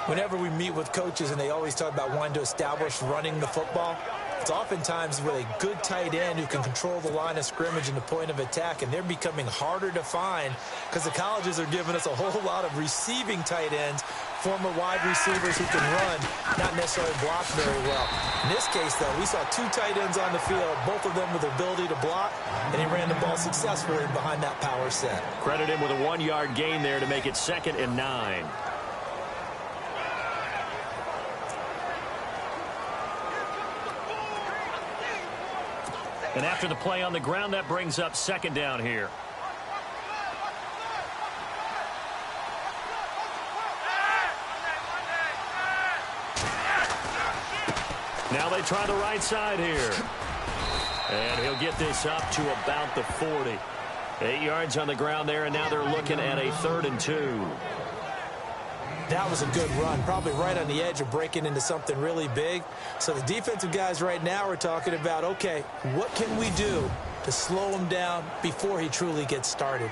Whenever we meet with coaches and they always talk about wanting to establish running the football, it's oftentimes with a good tight end who can control the line of scrimmage and the point of attack, and they're becoming harder to find because the colleges are giving us a whole lot of receiving tight ends, former wide receivers who can run, not necessarily block very well. In this case, though, we saw 2 tight ends on the field, both of them with the ability to block, and he ran the ball successfully behind that power set. Credit him with a 1-yard gain there to make it 2nd and 9. And after the play on the ground, that brings up 2nd down here. Now they try the right side here. And he'll get this up to about the 40. 8 yards on the ground there, and now they're looking at a 3rd and 2. That was a good run, probably right on the edge of breaking into something really big. So the defensive guys right now are talking about, okay, what can we do to slow him down before he truly gets started?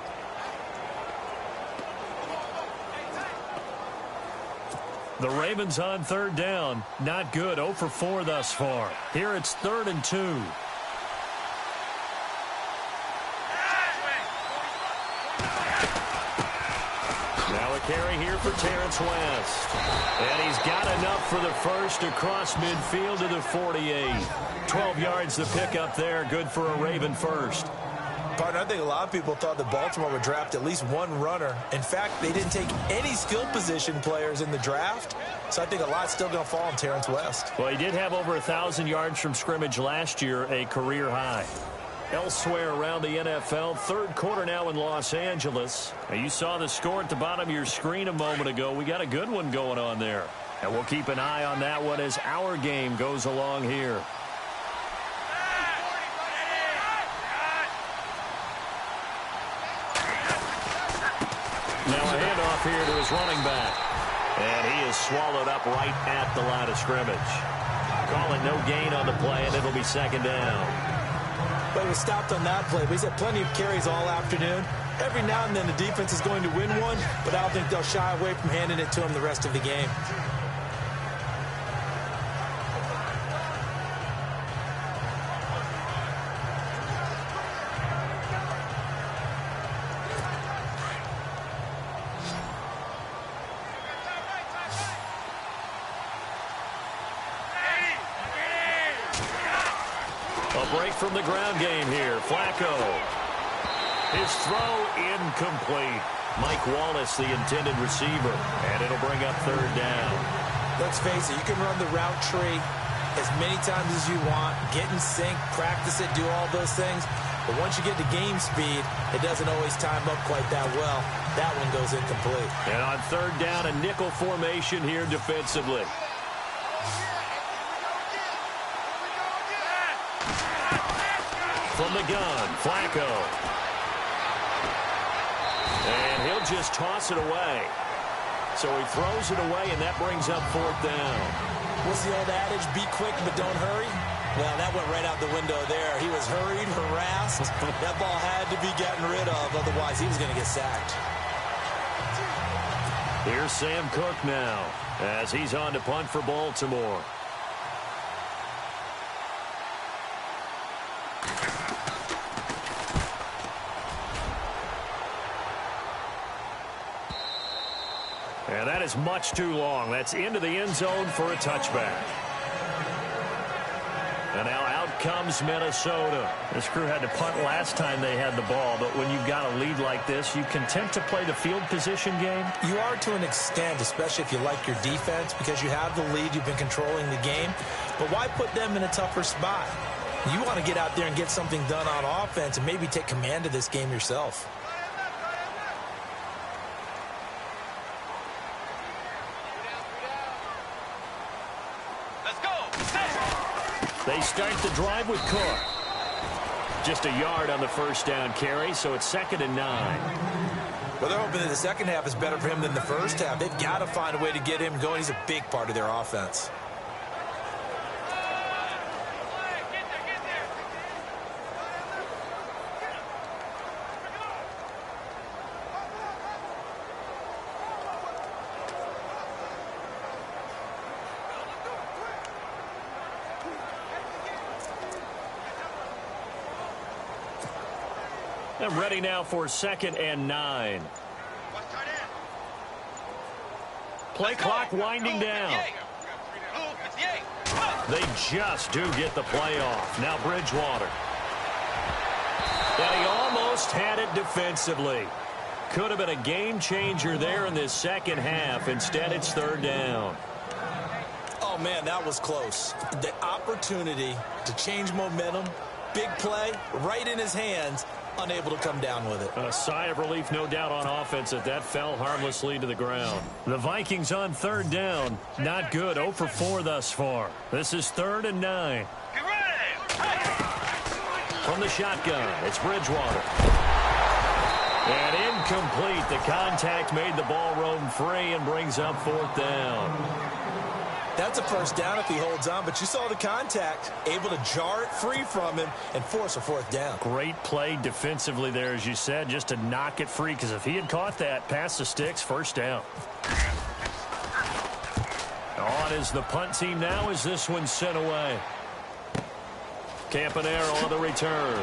The Ravens on 3rd down. Not good. 0 for 4 thus far. Here it's 3rd and 2. Now a carry here for Terrence West. And he's got enough for the first across midfield to the 48. 12 yards to pick up there. Good for a Raven first. Partner, I think a lot of people thought that Baltimore would draft at least one runner. In fact, they didn't take any skill position players in the draft. So I think a lot's still going to fall on Terrence West. Well, he did have over 1,000 yards from scrimmage last year, a career high. Elsewhere around the NFL, 3rd quarter now in Los Angeles. Now, you saw the score at the bottom of your screen a moment ago. We got a good one going on there. And we'll keep an eye on that one as our game goes along here. Now a handoff here to his running back. And he is swallowed up right at the line of scrimmage. Calling no gain on the play, and it'll be 2nd down. But he was stopped on that play. But he's had plenty of carries all afternoon. Every now and then the defense is going to win one, but I don't think they'll shy away from handing it to him the rest of the game. Break from the ground game here. Flacco. His throw incomplete. Mike Wallace, the intended receiver. And it'll bring up 3rd down. Let's face it, you can run the route tree as many times as you want, get in sync, practice it, do all those things. But once you get to game speed, it doesn't always time up quite that well. That one goes incomplete. And on 3rd down, a nickel formation here defensively. From the gun, Flacco. And he'll just toss it away. So he throws it away, and that brings up 4th down. What's the old adage? Be quick, but don't hurry. Well, that went right out the window there. He was hurried, harassed. That ball had to be gotten rid of. Otherwise, he was going to get sacked. Here's Sam Cook now as he's on to punt for Baltimore. And that is much too long. That's into the end zone for a touchback. And now out comes Minnesota. This crew had to punt last time they had the ball, but when you've got a lead like this, you content to play the field position game? You are to an extent, especially if you like your defense, because you have the lead, you've been controlling the game. But why put them in a tougher spot? You want to get out there and get something done on offense and maybe take command of this game yourself. They start the drive with Cook. Just a yard on the first down carry, so it's 2nd and 9. Well, they're hoping that the second half is better for him than the first half. They've got to find a way to get him going. He's a big part of their offense. And ready now for 2nd and 9. Play clock winding down. They just do get the play off. Now Bridgewater. And he almost had it defensively. Could have been a game changer there in this second half. Instead, it's 3rd down. Oh, man, that was close. The opportunity to change momentum, big play, right in his hands, unable to come down with it. A sigh of relief, no doubt, on offense that fell harmlessly to the ground. The Vikings on 3rd down. Not good. 0 for 4 thus far. This is 3rd and 9. From the shotgun, it's Bridgewater. And incomplete. The contact made the ball roam free and brings up 4th down. That's a first down if he holds on, but you saw the contact, able to jar it free from him and force a 4th down. Great play defensively there, as you said, just to knock it free, because if he had caught that, past the sticks, 1st down. On is the punt team now as this one's sent away. Campanaro on the return.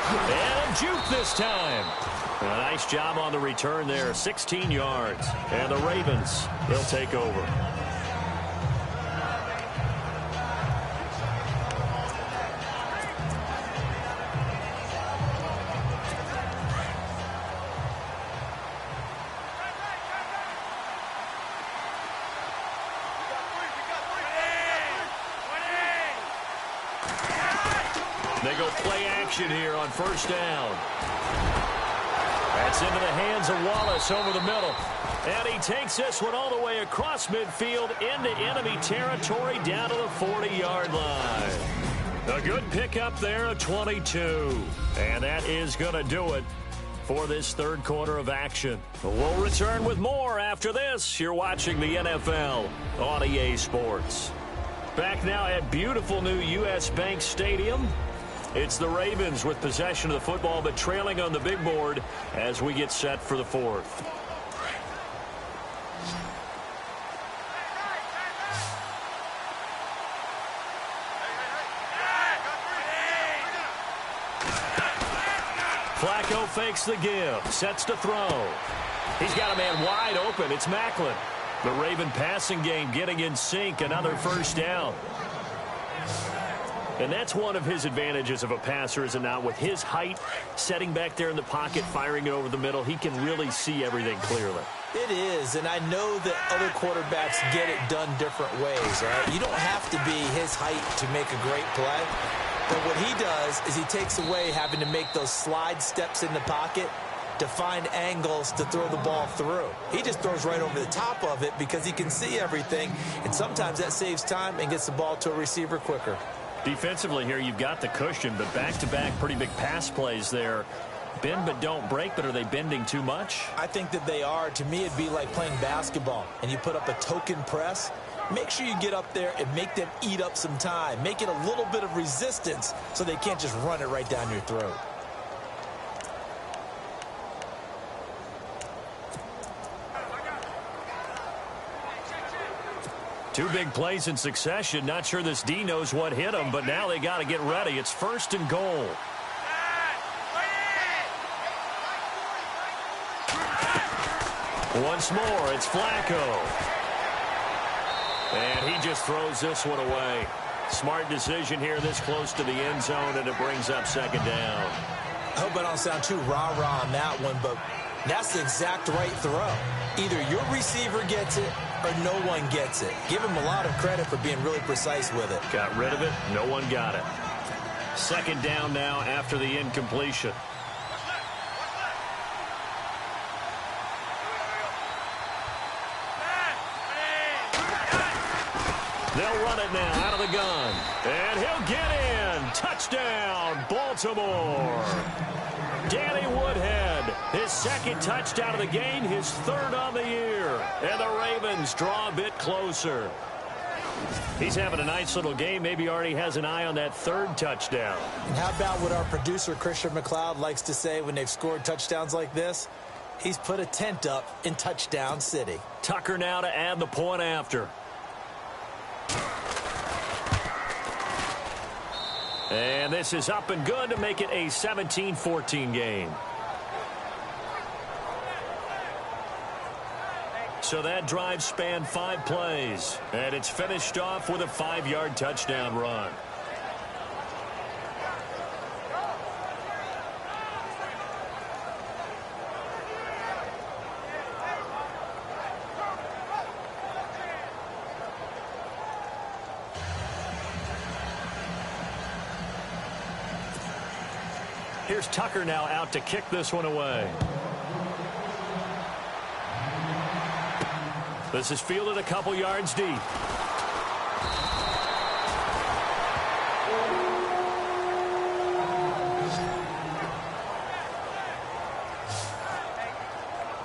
And a juke this time. A nice job on the return there, 16 yards. And the Ravens, they'll take over. They go play action here on 1st down. That's into the hands of Wallace over the middle. And he takes this one all the way across midfield into enemy territory down to the 40-yard line. A good pickup there, a 22. And that is going to do it for this 3rd quarter of action. We'll return with more after this. You're watching the NFL on EA Sports. Back now at beautiful new U.S. Bank Stadium. It's the Ravens with possession of the football, but trailing on the big board as we get set for the 4th. Flacco fakes the give, sets to throw. He's got a man wide open. It's Macklin. The Raven passing game getting in sync, another 1st down. And that's one of his advantages of a passer, is it not? With his height, setting back there in the pocket, firing it over the middle, he can really see everything clearly. It is, and I know that other quarterbacks get it done different ways, right? You don't have to be his height to make a great play. But what he does is he takes away having to make those slide steps in the pocket to find angles to throw the ball through. He just throws right over the top of it because he can see everything, and sometimes that saves time and gets the ball to a receiver quicker. Defensively here, you've got the cushion, but back-to-back pretty big pass plays there. Bend but don't break, but are they bending too much? I think that they are. To me, it'd be like playing basketball, and you put up a token press. make sure you get up there and make them eat up some time. Make it a little bit of resistance so they can't just run it right down your throat. Two big plays in succession. Not sure this D knows what hit him, but now they got to get ready. It's 1st and goal. Once more, it's Flacco. And he just throws this one away. Smart decision here this close to the end zone, and it brings up 2nd down. I hope I don't sound too rah-rah on that one, but that's the exact right throw. Either your receiver gets it or no one gets it. Give him a lot of credit for being really precise with it. Got rid of it. No one got it. 2nd down now after the incompletion. They'll run it now out of the gun. And he'll get in. Touchdown, Baltimore. Danny Woodhead, his 2nd touchdown of the game, his 3rd on the year. And the Ravens draw a bit closer. He's having a nice little game. Maybe already has an eye on that 3rd touchdown. And how about what our producer, Christian McLeod, likes to say when they've scored touchdowns like this? He's put a tent up in Touchdown City. Tucker now to add the point after. And this is up and good to make it a 17-14 game. So that drive spanned 5 plays, and it's finished off with a 5-yard touchdown run. Here's Tucker now out to kick this one away. This is fielded a couple yards deep.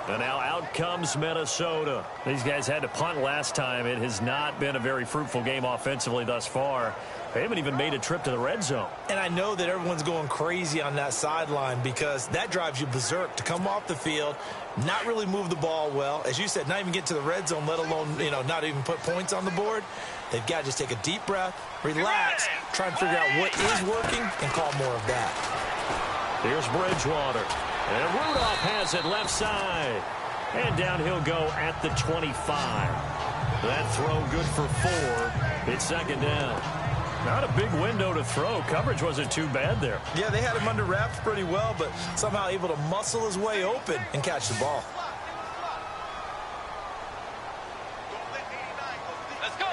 And now out comes Minnesota. These guys had to punt last time. It has not been a very fruitful game offensively thus far. They haven't even made a trip to the red zone. And I know that everyone's going crazy on that sideline because that drives you berserk to come off the field, not really move the ball well. As you said, not even get to the red zone, let alone, not even put points on the board. They've got to just take a deep breath, relax, try and figure out what is working, and call more of that. Here's Bridgewater. And Rudolph has it left side. And down he'll go at the 25. That throw good for 4. It's 2nd down. Not a big window to throw. Coverage wasn't too bad there. Yeah, they had him under wraps pretty well, but somehow able to muscle his way open and catch the ball. Let's go.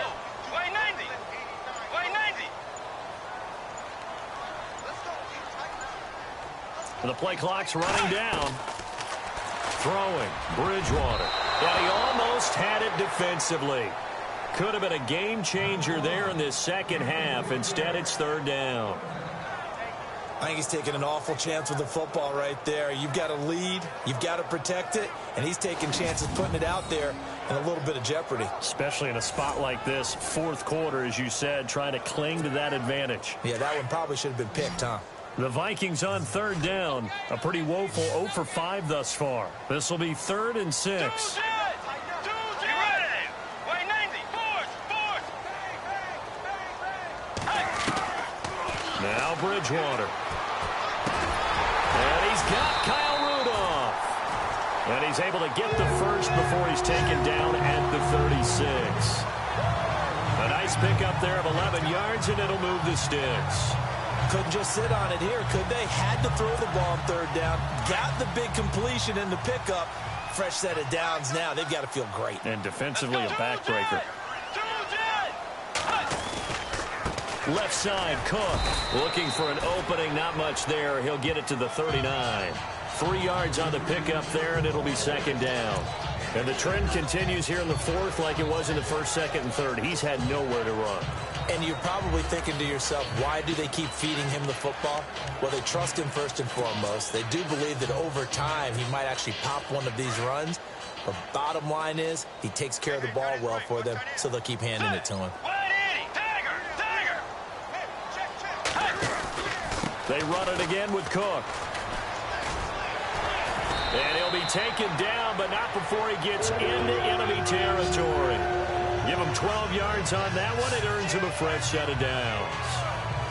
Way 90. Way 90. The play clock's running down. Throwing. Bridgewater. And he almost had it defensively. Could have been a game changer there in this 2nd half. Instead, it's 3rd down. I think he's taking an awful chance with the football right there. You've got to lead. You've got to protect it. And he's taking chances putting it out there in a little bit of jeopardy. Especially in a spot like this, 4th quarter, as you said, trying to cling to that advantage. Yeah, that one probably should have been picked, huh? The Vikings on 3rd down. A pretty woeful 0 for 5 thus far. This will be 3rd and 6. Now Bridgewater. And he's got Kyle Rudolph. And he's able to get the first before he's taken down at the 36. A nice pickup there of 11 yards, and it'll move the sticks. Couldn't just sit on it here, could they? Had to throw the ball on 3rd down. Got the big completion in the pickup. Fresh set of downs now. They've got to feel great. And defensively a backbreaker. Left side, Cook. Looking for an opening, not much there. He'll get it to the 39. 3 yards on the pickup there, and it'll be 2nd down. And the trend continues here in the 4th like it was in the 1st, 2nd, and 3rd. He's had nowhere to run. And you're probably thinking to yourself, why do they keep feeding him the football? Well, they trust him first and foremost. They do believe that over time he might actually pop one of these runs. But bottom line is, he takes care of the ball well for them, so they'll keep handing it to him. They run it again with Cook. And he'll be taken down, but not before he gets into enemy territory. Give him 12 yards on that one. It earns him a fresh set of downs.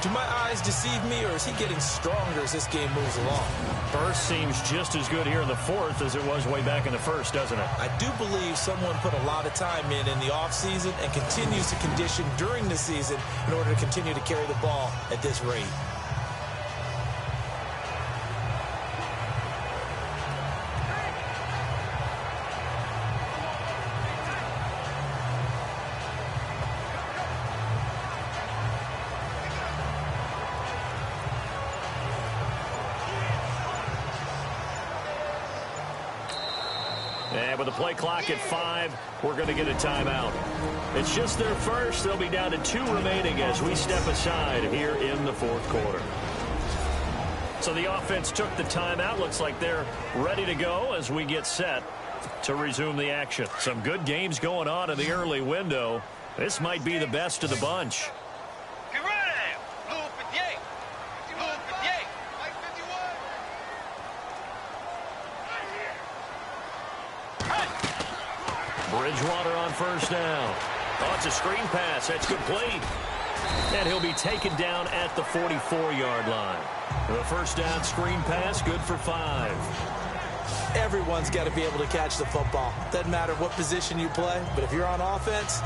Do my eyes deceive me, or is he getting stronger as this game moves along? First seems just as good here in the fourth as it was way back in the first, doesn't it? I do believe someone put a lot of time in the offseason and continues to condition during the season in order to continue to carry the ball at this rate. And with the play clock at 5, we're going to get a timeout. It's just their first. They'll be down to 2 remaining as we step aside here in the fourth quarter. So the offense took the timeout. Looks like they're ready to go as we get set to resume the action. Some good games going on in the early window. This might be the best of the bunch. Bridgewater on first down. Oh, it's a screen pass. That's complete. And he'll be taken down at the 44-yard line. The first down screen pass, good for 5. Everyone's got to be able to catch the football. Doesn't matter what position you play, but if you're on offense,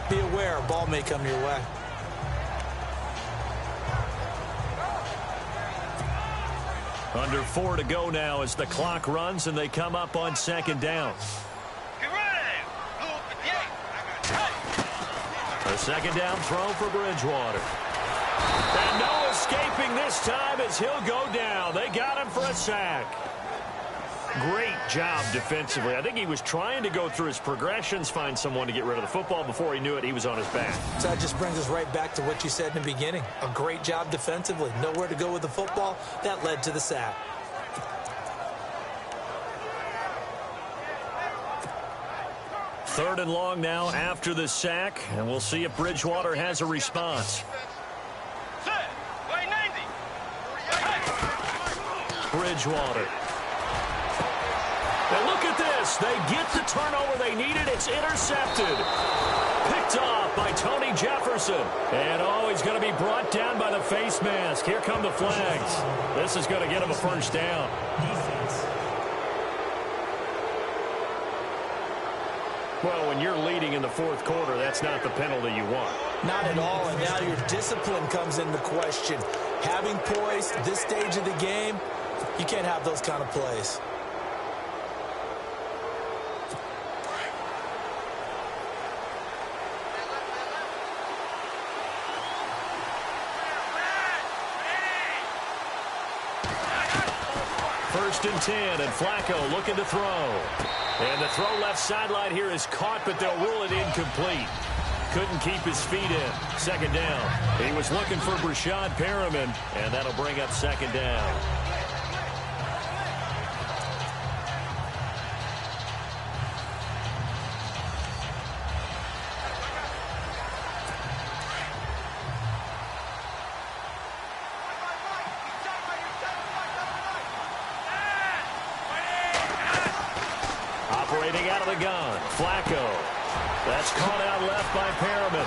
be aware a ball may come your way. Under 4 to go now as the clock runs and they come up on second down. A second down throw for Bridgewater. And no escaping this time as he'll go down. They got him for a sack. Great job defensively. I think he was trying to go through his progressions, find someone to get rid of the football. Before he knew it, he was on his back. So that just brings us right back to what you said in the beginning. A great job defensively. Nowhere to go with the football. That led to the sack. Third and long now after the sack, and we'll see if Bridgewater has a response. Bridgewater. And look at this. They get the turnover they needed. It's intercepted. Picked off by Tony Jefferson. And oh, he's going to be brought down by the face mask. Here come the flags. This is going to get him a first down. Well, when you're leading in the fourth quarter, that's not the penalty you want. Not at all, and now your discipline comes into question. Having poise this stage of the game, you can't have those kind of plays. First and 10, and Flacco looking to throw. And the throw left sideline here is caught, but they'll rule it incomplete. Couldn't keep his feet in. Second down. He was looking for Brashad Perriman, and that'll bring up second down. Operating out of the gun, Flacco. That's caught out left by Perriman.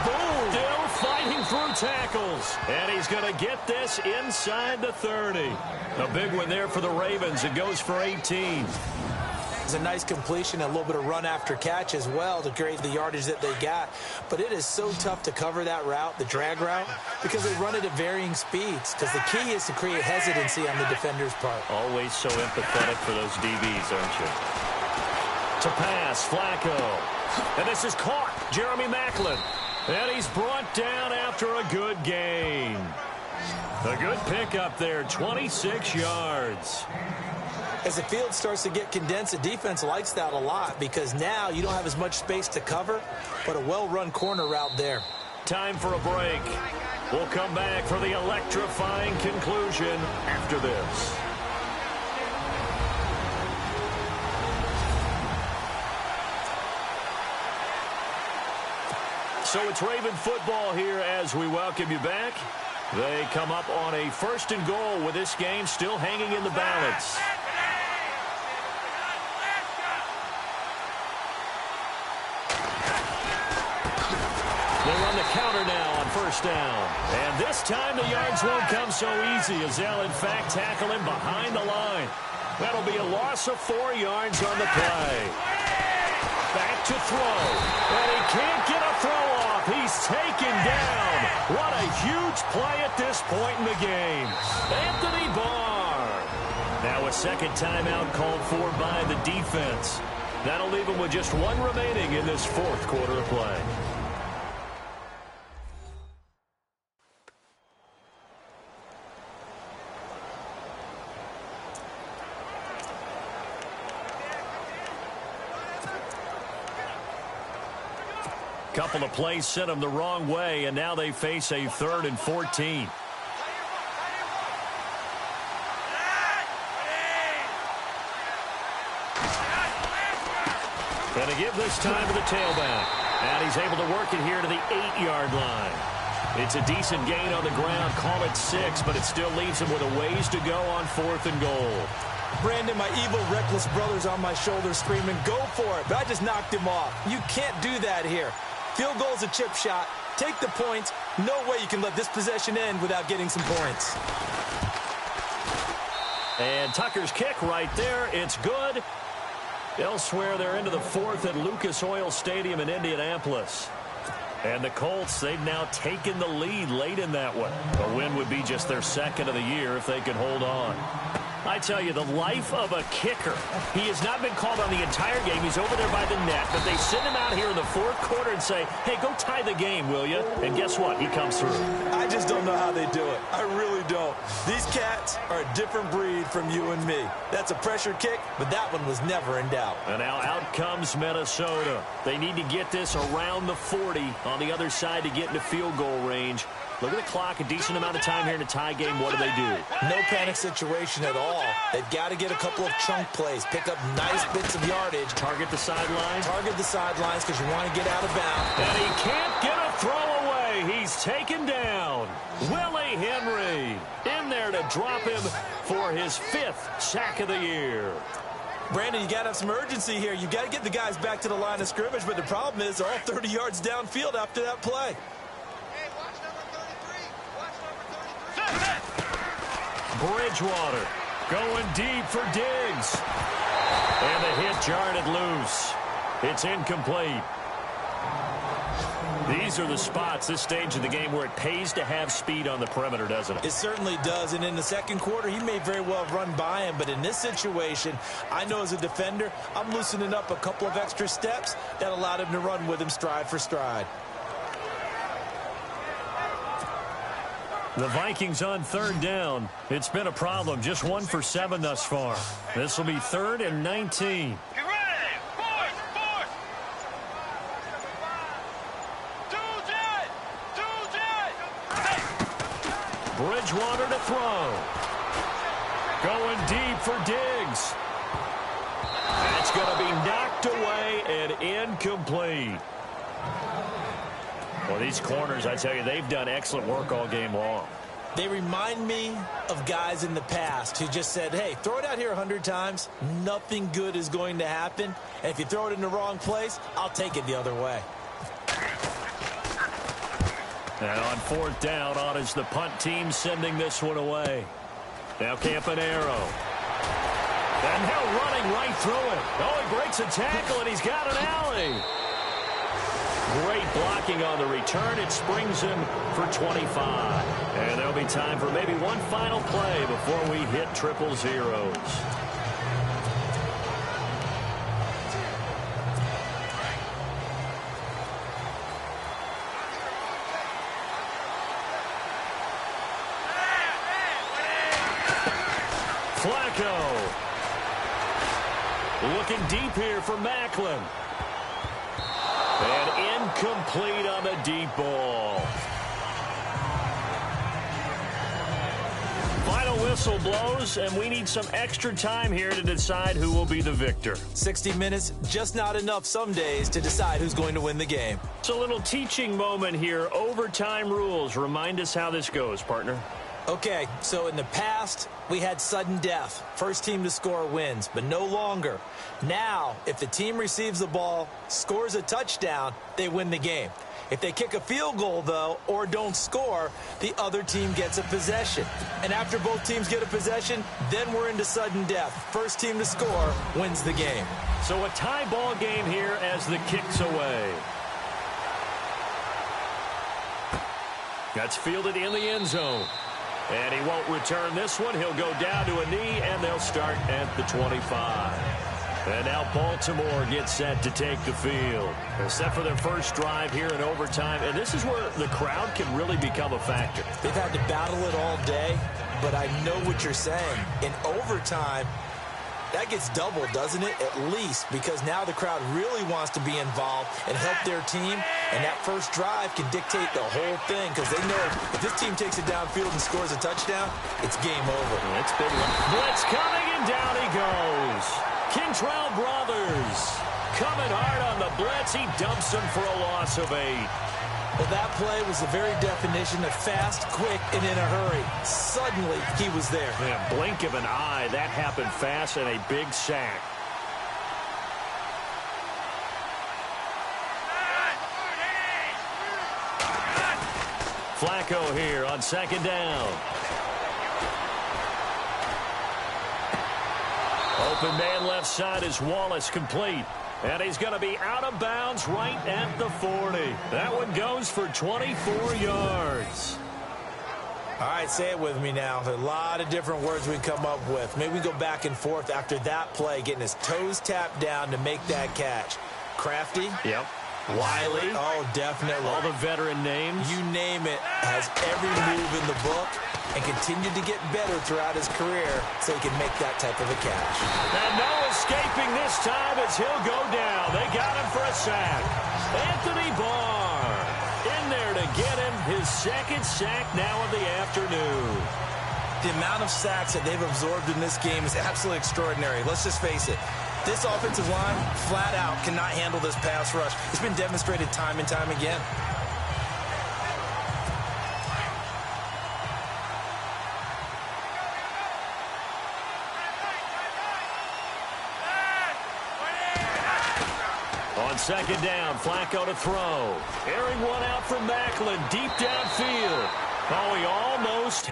Boom! Still fighting through tackles. And he's going to get this inside the 30. A big one there for the Ravens. It goes for 18. It's a nice completion, a little bit of run after catch as well to create the yardage that they got. But it is so tough to cover that route, the drag route, because they run it at varying speeds. Because the key is to create hesitancy on the defender's part. Always so empathetic for those DBs, aren't you? To pass, Flacco. And this is caught. Jeremy Maclin. And he's brought down after a good gain. A good pickup there, 26 yards. As the field starts to get condensed, the defense likes that a lot because now you don't have as much space to cover, but a well-run corner route there. Time for a break. We'll come back for the electrifying conclusion after this. So it's Raven football here as we welcome you back. They come up on a 1st and goal with this game still hanging in the balance. They run the counter now on 1st down. And this time the yards won't come so easy as they'll, in fact, tackle him behind the line. That'll be a loss of 4 yards on the play. Back to throw. And he can't get a throw off. He's taken down. What a huge play at this point in the game. Anthony Barr. Now a second timeout called for by the defense. That'll leave him with just 1 remaining in this 4th quarter of play. Couple of plays sent them the wrong way, and now they face a 3rd and 14. And a give this time to the tailback. And he's able to work it here to the 8-yard line. It's a decent gain on the ground. Call it 6, but it still leaves him with a ways to go on 4th and goal. Brandon, my evil, reckless brother's on my shoulder screaming, go for it, but I just knocked him off. You can't do that here. Field goal's a chip shot. Take the points. No way you can let this possession end without getting some points. And Tucker's kick right there. It's good. Elsewhere, they're into the 4th at Lucas Oil Stadium in Indianapolis. And the Colts, they've now taken the lead late in that one. A win would be just their 2nd of the year if they could hold on. I tell you, the life of a kicker. He has not been called on the entire game. He's over there by the net, but they send him out here in the 4th quarter and say, hey, go tie the game, will you? And guess what? He comes through. I just don't know how they do it. I really don't. These cats are a different breed from you and me. That's a pressure kick, but that one was never in doubt. And now out comes Minnesota. They need to get this around the 40 on the other side to get into field goal range. Look at the clock, a decent amount of time here in a tie game. What do? No panic situation at all. They've got to get a couple of chunk plays, pick up nice bits of yardage. Target the sidelines. Target the sidelines because you want to get out of bounds. And he can't get a throw away. He's taken down. Willie Henry in there to drop him for his 5th sack of the year. Brandon, you got to have some urgency here. You got to get the guys back to the line of scrimmage, but the problem is they're all 30 yards downfield after that play. Bridgewater going deep for Diggs. And the hit jarred it loose. It's incomplete. These are the spots, this stage of the game, where it pays to have speed on the perimeter, doesn't it? It certainly does. And in the 2nd quarter, he may very well run by him. But in this situation, I know as a defender, I'm loosening up a couple of extra steps that allowed him to run with him stride for stride. The Vikings on 3rd down. It's been a problem. Just 1 for 7 thus far. This will be 3rd and 19. Get ready! Fourth! Bridgewater to throw. Going deep for Diggs. That's going to be knocked away and incomplete. Well, these corners, I tell you, they've done excellent work all game long. They remind me of guys in the past who just said, hey, throw it out here 100 times. Nothing good is going to happen. And if you throw it in the wrong place, I'll take it the other way. And on 4th down, on is the punt team sending this one away. Now Campanaro. And now running right through it. Oh, he breaks a tackle, and he's got an alley. Great blocking on the return. It springs him for 25. And there'll be time for maybe one final play before we hit 000. Flacco. Looking deep here for Macklin. And incomplete on the deep ball. Final whistle. whistle blows, and we need some extra time here to decide who will be the victor. 60 minutes, just not enough some days to decide who's going to win the game. It's a little teaching moment here. Overtime rules. Remind us how this goes, partner. Okay, so in the past, we had sudden death. First team to score wins, but no longer. Now, if the team receives the ball, scores a touchdown, they win the game. If they kick a field goal, though, or don't score, the other team gets a possession. And after both teams get a possession, then we're into sudden death. First team to score wins the game. So a tie ball game here as the kick's away. That's fielded in the end zone. And he won't return this one. He'll go down to a knee, and they'll start at the 25. And now Baltimore gets set to take the field. They're set for their first drive here in overtime. And this is where the crowd can really become a factor. They've had to battle it all day, but I know what you're saying. In overtime, that gets doubled, doesn't it? At least, because now the crowd really wants to be involved and help their team. And that first drive can dictate the whole thing because they know if this team takes it downfield and scores a touchdown, it's game over. That's big one. Blitz coming, and down he goes. Kentrell Brothers coming hard on the blitz. He dumps him for a loss of 8. Well, that play was the very definition of fast, quick, and in a hurry. Suddenly, he was there. Yeah, blink of an eye. That happened fast and a big sack. Flacco here on second down. Open man left side is Wallace, complete. And he's going to be out of bounds right at the 40. That one goes for 24 yards. All right, say it with me now. A lot of different words we come up with. Maybe we go back and forth after that play, getting his toes tapped down to make that catch. Crafty? Yep. Wiley? Oh, definitely. All the veteran names? You name it. Has every move in the book and continued to get better throughout his career so he can make that type of a catch. And no escaping this time as he'll go down. They got him for a sack. Anthony Barr in there to get him his second sack now of the afternoon. The amount of sacks that they've absorbed in this game is absolutely extraordinary. Let's just face it. This offensive line, flat out, cannot handle this pass rush. It's been demonstrated time and time again. On second down, Flacco to throw. Airing one out from Macklin, deep downfield. Oh, he almost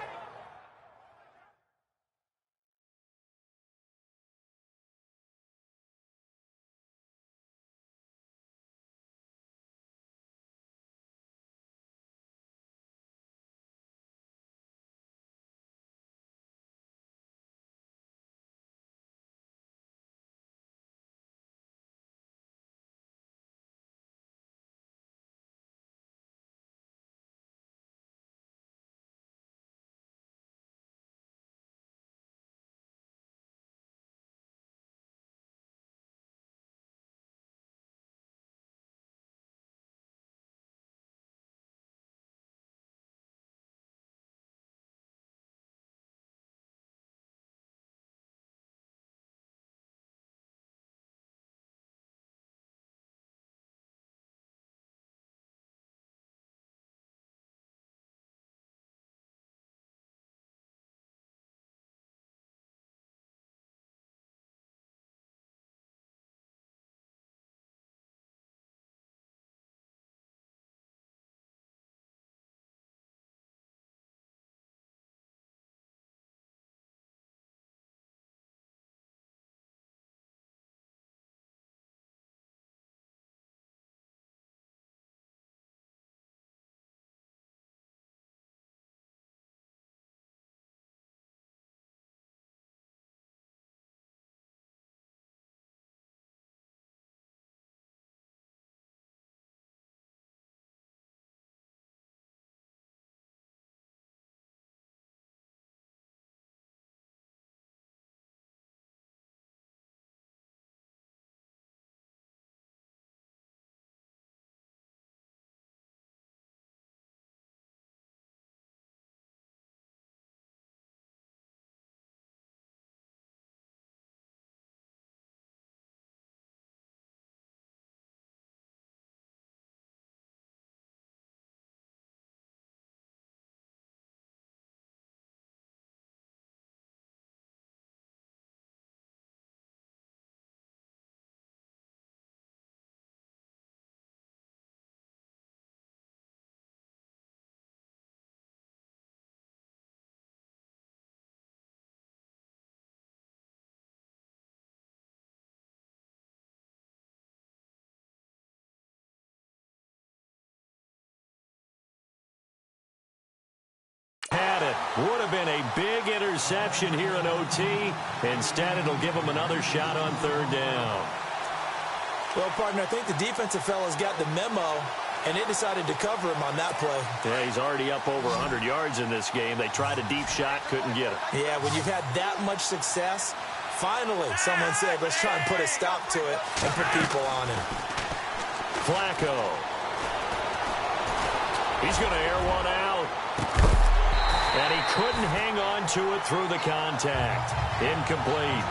it. Would have been a big interception here in OT. Instead, it'll give them another shot on third down. Well, partner, I think the defensive fellas got the memo, and they decided to cover him on that play. Yeah, he's already up over 100 yards in this game. They tried a deep shot, couldn't get it. Yeah, when you've had that much success, finally someone said, let's try and put a stop to it and put people on him. Flacco. He's going to air one out. And he couldn't hang on to it through the contact. Incomplete.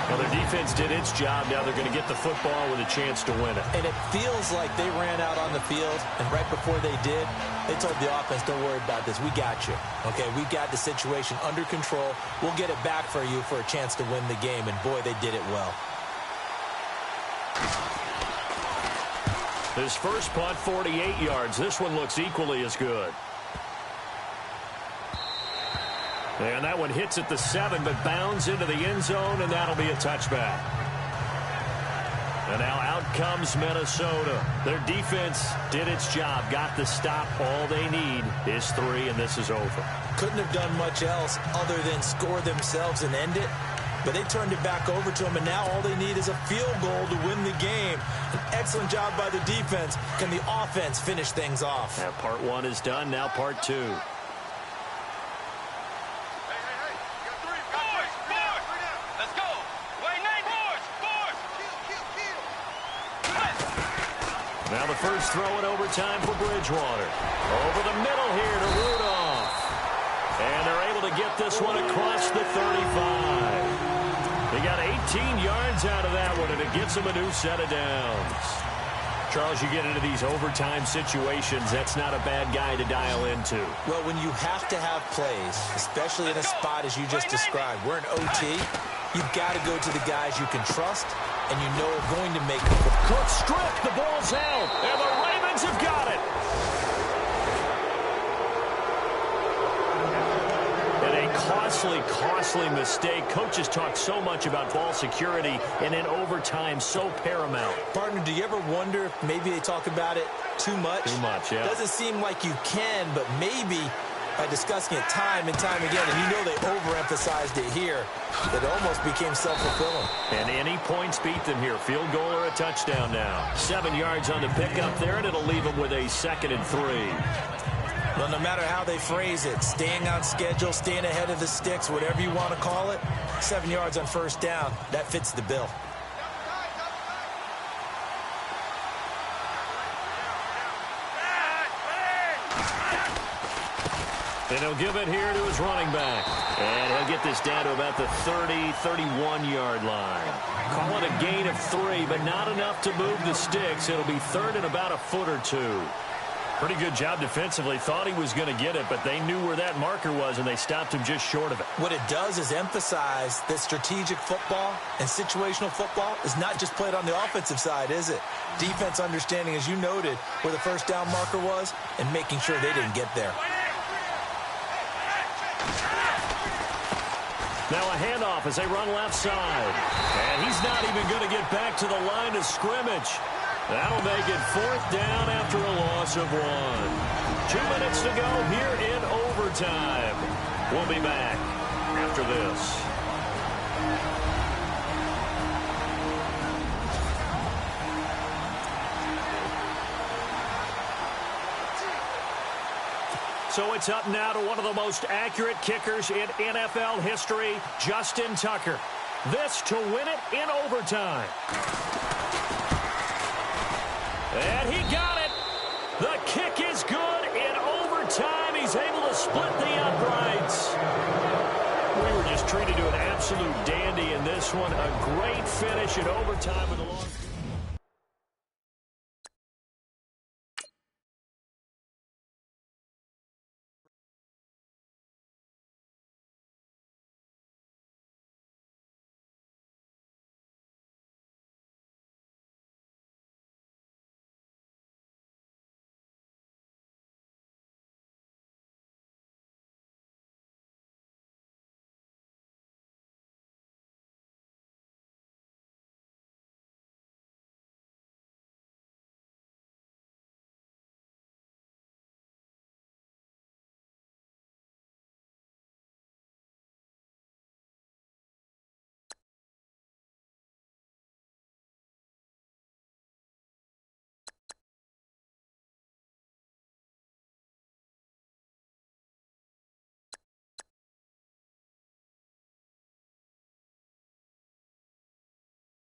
Well, their defense did its job. Now they're going to get the football with a chance to win it. And it feels like they ran out on the field, and right before they did, they told the offense, don't worry about this. We got you. Okay, we got the situation under control. We'll get it back for you for a chance to win the game. And, boy, they did it well. His first punt, 48 yards. This one looks equally as good. And that one hits at the 7, but bounds into the end zone, and that'll be a touchback. And now out comes Minnesota. Their defense did its job, got the stop. All they need is 3, and this is over. Couldn't have done much else other than score themselves and end it. But they turned it back over to them, and now all they need is a field goal to win the game. An excellent job by the defense. Can the offense finish things off? Now part 1 is done. Now part 2. Now the first throw in overtime for Bridgewater. Over the middle here to Rudolph. And they're able to get this one across the 35. He got 18 yards out of that one, and it gets him a new set of downs. Charles, you get into these overtime situations, that's not a bad guy to dial into. Well, when you have to have plays, especially in a spot as you just described, we're in OT, you've got to go to the guys you can trust and you know are going to make it. Cook stripped, the ball's out, and the Ravens have got it. Costly mistake. Coaches talk so much about ball security, and in overtime, so paramount. Partner, do you ever wonder if maybe they talk about it too much? Too much, yeah. Doesn't seem like you can, but maybe by discussing it time and time again, and you know they overemphasized it here, it almost became self-fulfilling. And any points beat them here. Field goal or a touchdown now. 7 yards on the pickup there, and it'll leave them with a 2nd and 3. Well, no matter how they phrase it, staying on schedule, staying ahead of the sticks, whatever you want to call it, 7 yards on first down, that fits the bill. And he'll give it here to his running back. And he'll get this down to about the 30, 31-yard line. Call it a gain of 3, but not enough to move the sticks. It'll be 3rd and about a foot or 2. Pretty good job defensively. Thought he was going to get it, but they knew where that marker was, and they stopped him just short of it. What it does is emphasize that strategic football and situational football is not just played on the offensive side, is it? Defense understanding, as you noted, where the first down marker was and making sure they didn't get there. Now a handoff as they run left side. And he's not even going to get back to the line of scrimmage. That'll make it 4th down after a loss of 1. 2 minutes to go here in overtime. We'll be back after this. So it's up now to one of the most accurate kickers in NFL history, Justin Tucker. This to win it in overtime. And he got it. The kick is good in overtime. He's able to split the uprights. We were just treated to an absolute dandy in this one. A great finish in overtime with a long...